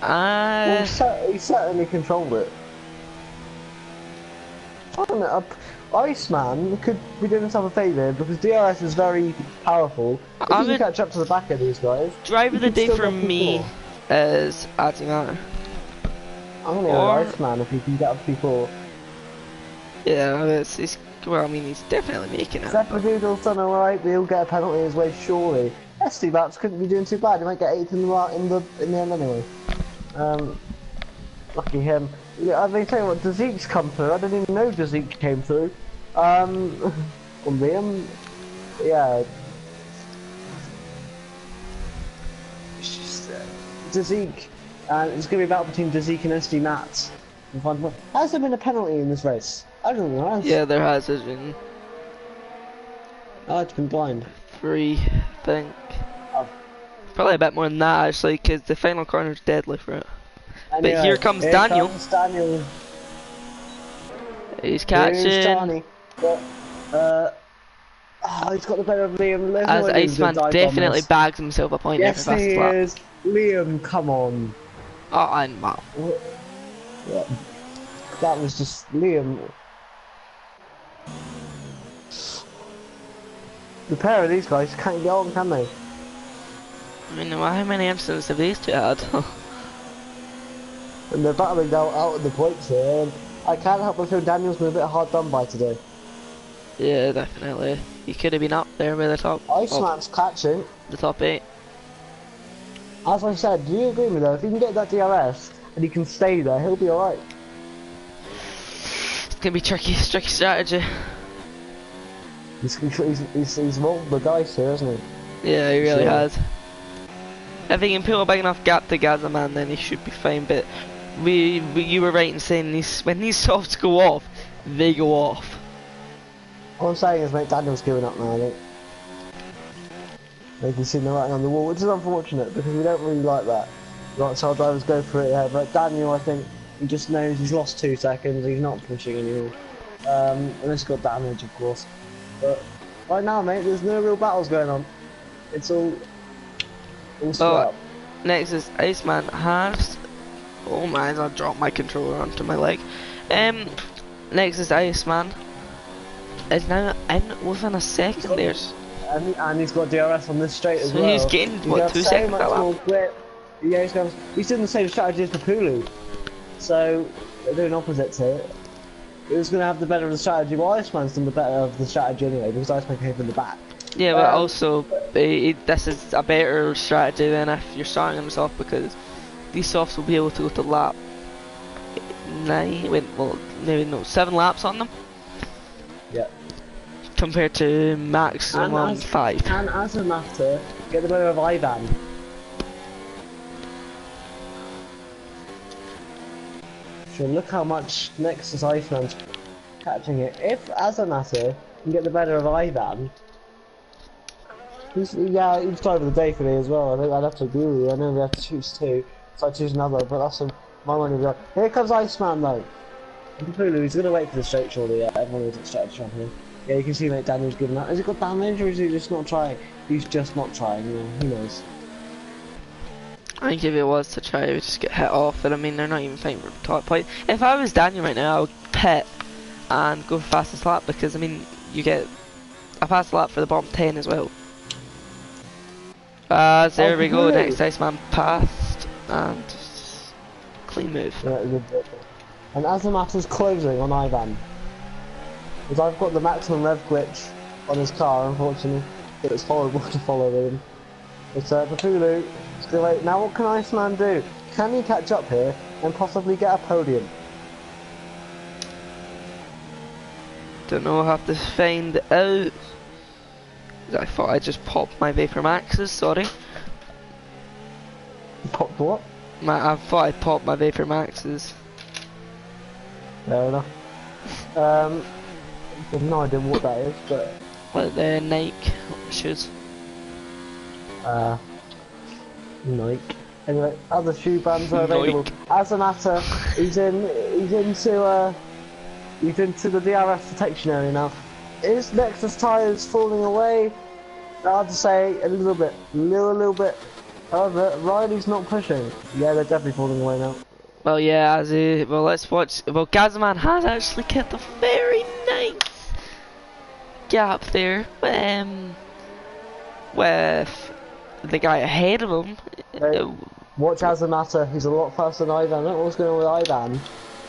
Well, he certainly controlled it. I don't know, Iceman could be doing himself a favour because DRS is very powerful. If he can catch up to the back of these guys. Driver of the day for me is Adimar. I'm gonna go with Iceman if he can get up to P4. Yeah, well, I mean, he's definitely making it. Zepadoodle's done alright, but he'll get a penalty his way surely. Estimates couldn't be doing too bad. He might get 8th in the end anyway. Lucky him. Yeah, I've been saying what Dazeek's come through. I didn't even know Dazeek came through. Liam, yeah. It's just Dazeek, and it's gonna be a battle between Dazeek and SD Mats. Has there been a penalty in this race? I don't know. Yeah, there has been. Oh, it's been blind. 3, I think. Oh. Probably a bit more than that actually, because the final corner's deadly for it. Anyway, But here comes Daniel. Daniel. He's Here's catching. Johnny. But, he's got the better of Liam. There's As no way Liam's Iceman gonna dive definitely on this. bags himself a point Yes, every he fast lap. is. Liam, come on. Oh, and wow. Yeah. That was just Liam. The pair of these guys can't get on, can they? I mean, how many incidents have these two had? And they're battling out of the points here. And I can't help but feel Daniel's been a bit hard done by today. Yeah, definitely. He could have been up there with the top. Iceman's catching. The top 8. As I said, do you agree with me though? If he can get that DRS and he can stay there, he'll be alright. It's gonna be tricky strategy. He's rolled the dice here, hasn't he? Yeah, he really Sure. has. If he can pull a big enough gap to Gazaman, then he should be fine. But you were right in saying when these softs go off, they go off. All I'm saying is, mate, Daniel's giving up now, I think. You can see the writing on the wall, which is unfortunate because we don't really like that. Right, so our drivers go for it, yeah, but Daniel, I think, he just knows he's lost 2 seconds, he's not pushing anymore. Unless he's got damage, of course. But right now, mate, there's no real battles going on. It's all split up. Next is Iceman has. Oh my! I dropped my controller onto my leg. Next is Iceman. Is now in within a second there. And he's got DRS on this straight as So well. he's getting what 2 seconds much that more lap. grip. Yeah, he's doing the same strategy as Papulu. So they're doing opposites here. Who's going to have the better of the strategy? Well, Iceman's done the better of the strategy anyway, because Iceman came from the back. Yeah, but also this is a better strategy than if you're starting them off, because these softs will be able to go to lap 9. Well, maybe no 7 laps on them. Yeah. Compared to maximum 5. And as a matter, get the better of Ivan. So look how much Nexus Iceman's catching it. If Azamata can get the better of Ivan, he's driving the day for me as well. I think I'd have to agree with you. I know we have to choose 2, so I choose another, but that's my money to be like. Here comes Iceman though. Pulu, he's gonna wait for the straight surely, yeah, everyone knows it's straight from here. Yeah, you can see mate Daniel's giving that. Has he got damage or is he just not trying? He's just not trying, you know, who knows. I think if it was to try, it would just get hit off, and I mean, they're not even fighting for the top point. If I was Daniel right now, I would pit and go for fastest lap, because I mean, you get a fast lap for the bottom 10 as well. There we go, really? next Iceman passed, and clean move. Yeah, and Azamata's closing on Ivan. Because I've got the maximum rev glitch on his car, unfortunately. It's horrible to follow him. But Papulu, still wait. Now what can Iceman do? Can he catch up here and possibly get a podium? Don't know, I'll have to find out. I thought I just popped my Vapor Maxes, sorry. Popped what? I thought I popped my Vapor Maxes. Fair enough. I have no idea what that is, but... Like the Nike shoes. Nike. Anyway, other shoe brands are available. Azamata, he's into the DRS detection area now. Is Nexus tyres falling away? Hard to say, a little bit. However, Riley's not pushing. Yeah, they're definitely falling away now. Well, yeah, well, let's watch. Well, Gazaman has actually kept a very nice gap there, with the guy ahead of him. Watch Azamata, he's a lot faster than Ivan. I don't know what's going on with Ivan,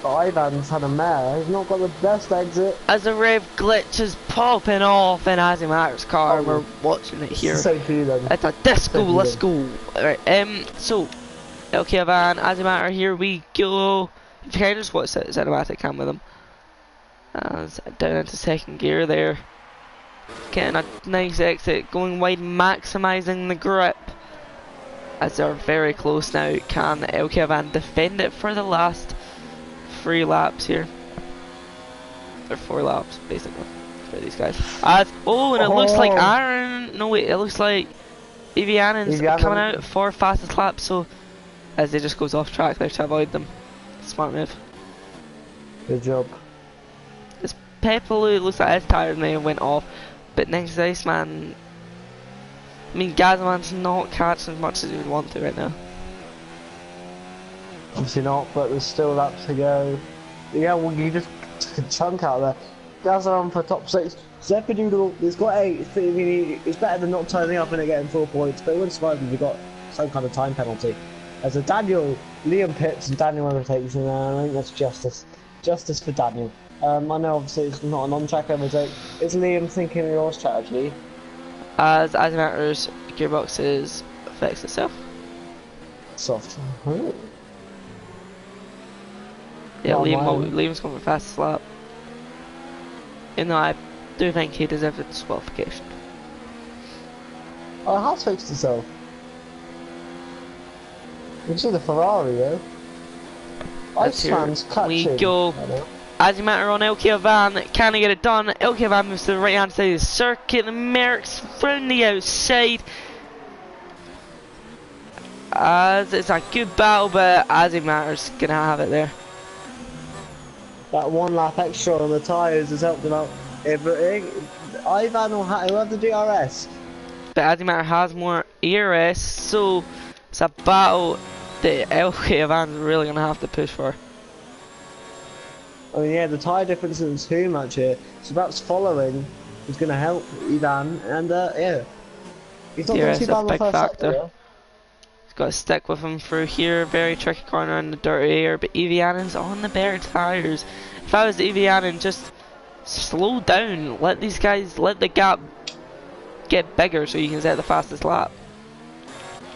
but Ivan's had a mare. He's not got the best exit. As the rev glitch is popping off in Azamata's car, and we're watching it here. Same for you then. It's a disco, let's go. Alright, so, okay, Van, Azamata, here we go. If you can just watch the cinematic cam with him. Down into second gear there. Getting a nice exit, going wide, maximising the grip. As they're very close now, can LK Van defend it for the last 3 laps here? Or 4 laps, basically. for these guys. Oh, and it looks like Aaron. No wait, it looks like Evianen's coming out for fastest lap. So as it just goes off track there to avoid them. Smart move. Good job. This Pepelu looks like his tires may have went off, but next to Iceman. I mean, Gazman's not catching as much as he would want to right now. Obviously not, but there's still laps to go. Yeah, well, you just took a chunk out there. Gazman for top 6. Zeppedoodle, he's got 8. I mean, it's better than not turning up and getting 4 points, but it wouldn't survive if you got some kind of time penalty. As a Daniel, Liam pits and Daniel overtakes, and I think that's justice. Justice for Daniel. I know obviously it's not an on-track overtake. Is Liam thinking of your strategy? As it matters, gearboxes affects itself. Soft. Yeah, Not Liam's going for fastest lap. Even though I do think he deserves a disqualification. Oh, it has fixed itself. You can see the Ferrari though. Iceman's catching. We go. As you matter on LK Van, can he get it done? LK Van moves to the right hand side of the circuit. The Mercs from the outside. As it's a good battle, but as it matters, gonna have it there. That 1 lap extra on the tyres has helped him out. Ivan will have the DRS. But Adimatter has more ERS, so it's a battle that LK Van's really gonna have to push for. I mean, yeah, the tyre difference isn't too much here, so perhaps following is going to help Ivan, and yeah. He's not DRS too bad on the first sector. He's got to stick with him through here, very tricky corner in the dirty air, but Evianen's on the better tyres. If I was Evianen, just slow down, let these guys, let the gap get bigger so you can set the fastest lap.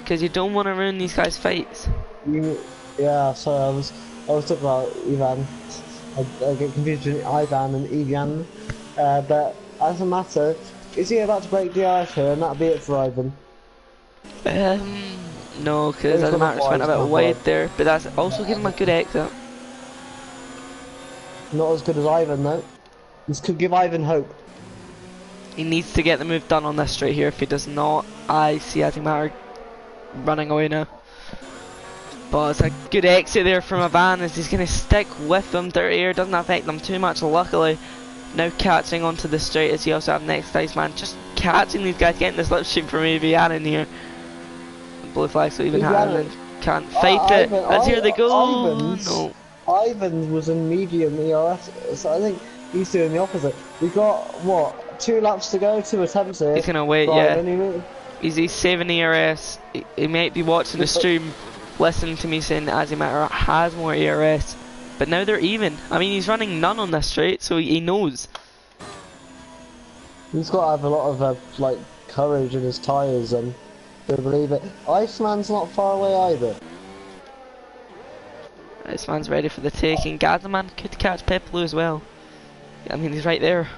Because you don't want to ruin these guys' fights. Yeah, sorry, I was talking about Ivan. I get confused between Ivan and Evian, but as a matter, is he about to break DRS here, and that'll be it for Ivan? No, because as a matter, went a bit wide there, but that's also giving him a good exit. Not as good as Ivan though. This could give Ivan hope. He needs to get the move done on this straight here. If he does not, I see Adimatter running away now. But it's a good exit there from Ivan as he's going to stick with them. Dirty air doesn't affect them too much, luckily. Now catching onto the straight as he also have next Iceman. Just catching these guys, getting the slipstream from Evianen here. Blue flag, so even Hammond can't fight it. And here they go. No. Ivan was in medium ERS, so I think he's doing the opposite. We've got, what, 2 laps to go, 2 attempts here. He's going to wait, yeah. He's saving ERS. He might be watching the stream. Listen to me saying that Adimatter has more ERS, but now they're even. I mean, he's running none on this straight, so he knows. He's got to have a lot of like courage in his tyres and to believe it. Iceman's not far away either. Iceman's ready for the taking. Gazman could catch Pepelu as well. I mean, he's right there.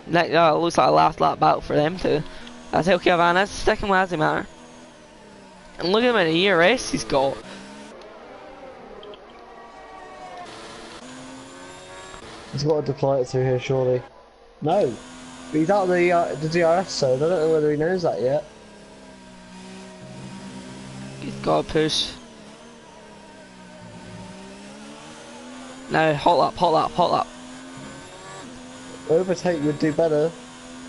It looks like a last lap battle for them too. That's LK Van is sticking with Adimatter. And look at how many ERS he's got. He's got to deploy it through here, surely. No. But he's out of the DRS zone. I don't know whether he knows that yet. He's got to push. Now, hot lap. Overtake would do better.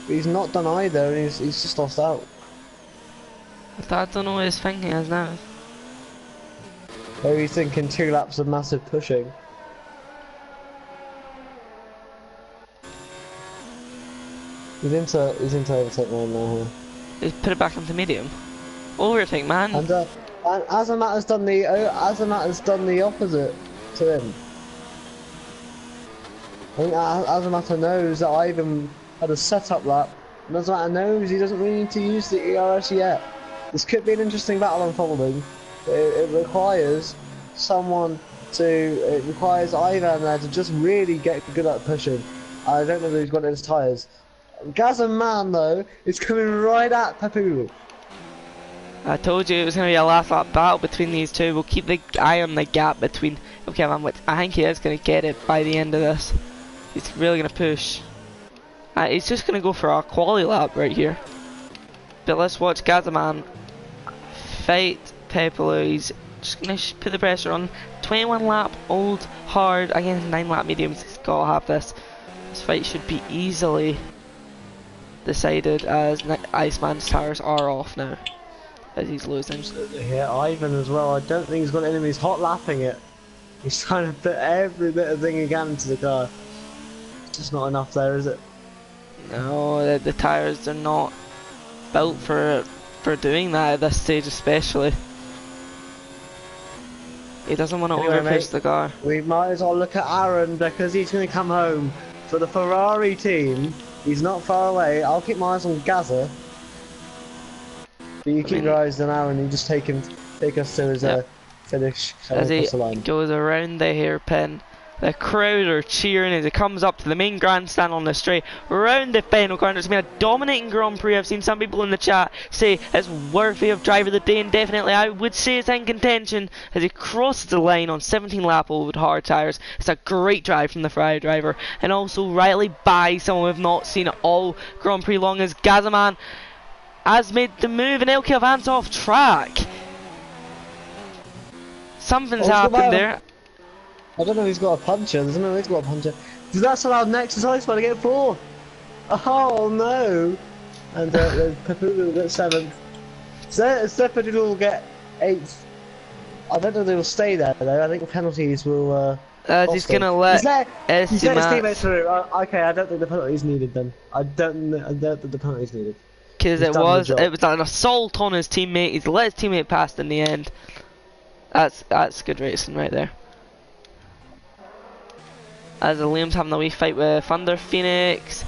But he's not done either, and he's just lost out. I don't know what his thinking is now. Maybe he's thinking 2 laps of massive pushing. He's into overtake mode now here. He's put it back into medium. Overtake, man. And Azamat's done the opposite to him. I think Azamata knows that Ivan had a setup lap, and Azamata knows he doesn't really need to use the ERS yet. This could be an interesting battle unfolding. It requires Ivan there to just really get good at pushing. I don't know that he's got it in his tyres. Gazman though is coming right at Pepelu. I told you it was going to be a last lap battle between these two. We'll keep the eye on the gap between. Okay, which I think he is going to get it by the end of this. He's really going to push. He's just going to go for a quality lap right here. But let's watch Gazaman fight Pepolo. He's just going to put the pressure on. 21 lap, old, hard, against 9 lap mediums. He's got to have this. This fight should be easily decided as Iceman's tires are off now. As he's losing. Yeah, Ivan as well. I don't think he's got enemies hot lapping it. He's trying to put every bit of thing he can into the car. Just not enough there, is it? No, the tires are not built for doing that at this stage, especially. He doesn't want to overpush the car. We might as well look at Aaron because he's going to come home for the Ferrari team. He's not far away. I'll keep my eyes on Gaza. But you keep your eyes on Aaron and just take us to his finish. As he goes around the hairpin, the crowd are cheering as he comes up to the main grandstand on the straight, round the final corner. It's been a dominating Grand Prix. I've seen some people in the chat say it's worthy of driver of the day, and definitely I would say it's in contention as he crosses the line on 17 lap old with hard tyres. It's a great drive from the Ferrari driver, and also rightly by someone we've not seen all Grand Prix long as Gazaman has made the move, and LK Avance off track. Something's happened there. I don't know if he's got a puncher. There's no way he's got a puncher. Does that allow next to Iceman to get 4th? Oh no! And Papu will get 7th. Stepadoodle will get 8th. I don't know if they will stay there though. I think the penalties will. He's gonna let his teammates through. Okay, I don't think the penalty is needed then. I don't think the penalty is needed. Because it was an assault on his teammate. He's let his teammate past in the end. That's good racing right there. As Liam's having a wee fight with Thunder Phoenix.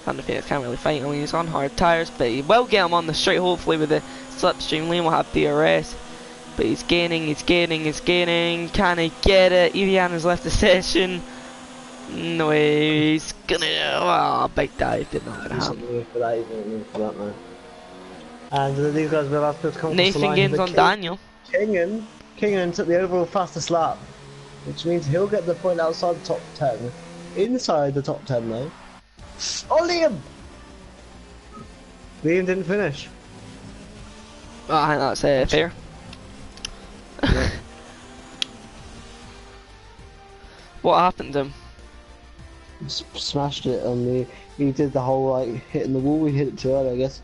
Thunder Phoenix can't really fight him when he's on hard tyres, but he will get him on the straight hopefully with the slipstream. Liam will have DRS, but he's gaining. Can he get it? Evian has left the session. No way, he's gonna. Big dive, did not gonna happen. For that, man. And these guys will have to come Nathan gains on Daniel. Kingan took the overall fastest lap, which means he'll get the point outside the top 10. Inside the top 10 though. Oh, Liam! Liam didn't finish. Well, I think that's fair. Yeah. What happened to him? Smashed it on the. He did the whole like hitting the wall. We hit it too early, I guess.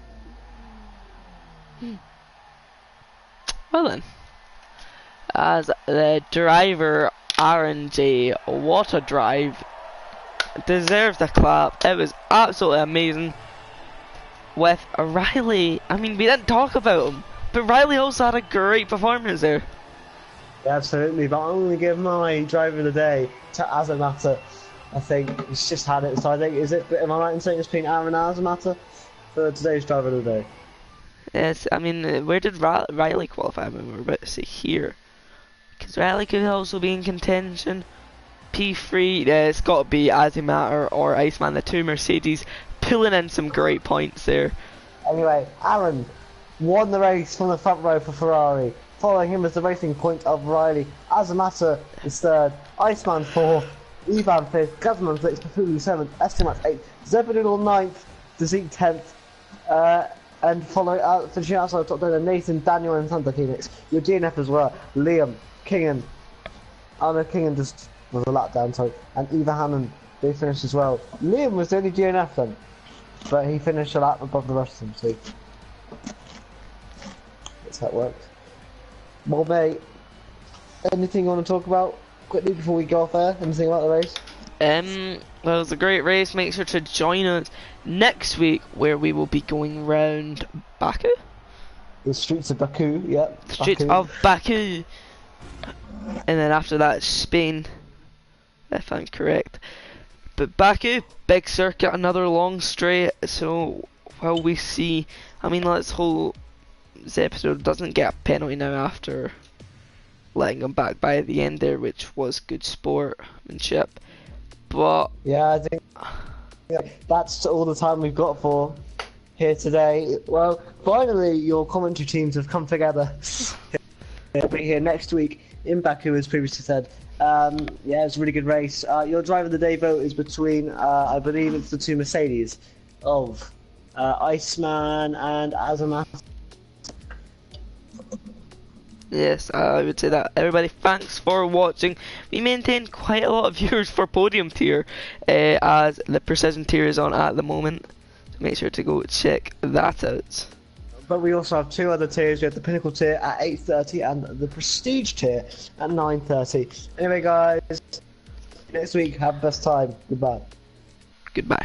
Well then, as the driver RNG, what a drive, deserves a clap. It was absolutely amazing. With Riley, I mean, we didn't talk about him, but Riley also had a great performance there. Yeah, absolutely, but I'm going to give my driver of the day to Azamata. I think he's just had it, so I think, am I right in saying it's been Aaron Azamata for today's driver of the day? Yes, I mean, where did Riley qualify? I mean, we're about to see here. Because Riley could also be in contention. P3, it's got to be Azimata or Iceman, the two Mercedes, pulling in some great points there. Anyway, Aaron won the race from the front row for Ferrari. Following him is the racing point of Riley. Azamata is 3rd, Iceman 4th, Ivan 5th, Guzman 6th, Pafulu 7th, Estimat 8th, Zephaniel 9th, Dezek 10th, and finishing outside the top 10 are Nathan, Daniel and Thunder Phoenix. Your DNF as well, Liam, Kingan. Oh no, Kingan just was a lap down, sorry. And Eva Hannon, they finished as well. Liam was the only DNF then, but he finished a lap above the rest of them, so that's how it worked. Well mate, anything you want to talk about quickly before we go off air? Anything about the race? Well, it was a great race. Make sure to join us next week where we will be going round Baku? The streets of Baku, yep. The streets of Baku. And then after that, Spain, if I'm correct. But Baku, big circuit, another long straight. So, while we see, I mean, let's hope this episode doesn't get a penalty now after letting him back by the end there, which was good sportsmanship. But yeah, I think that's all the time we've got for here today. Well, finally, your commentary teams have come together. They'll be here next week in Baku, as previously said. Yeah, it was a really good race. Your driver of the day vote is between, I believe it's the two Mercedes of Iceman and Azamat. Yes, I would say that. Everybody, thanks for watching. We maintained quite a lot of viewers for Podium Tier, as the Precision Tier is on at the moment. So make sure to go check that out. But we also have two other tiers. We have the Pinnacle Tier at 8:30 and the Prestige Tier at 9:30. Anyway, guys, next week, have the best time. Goodbye. Goodbye.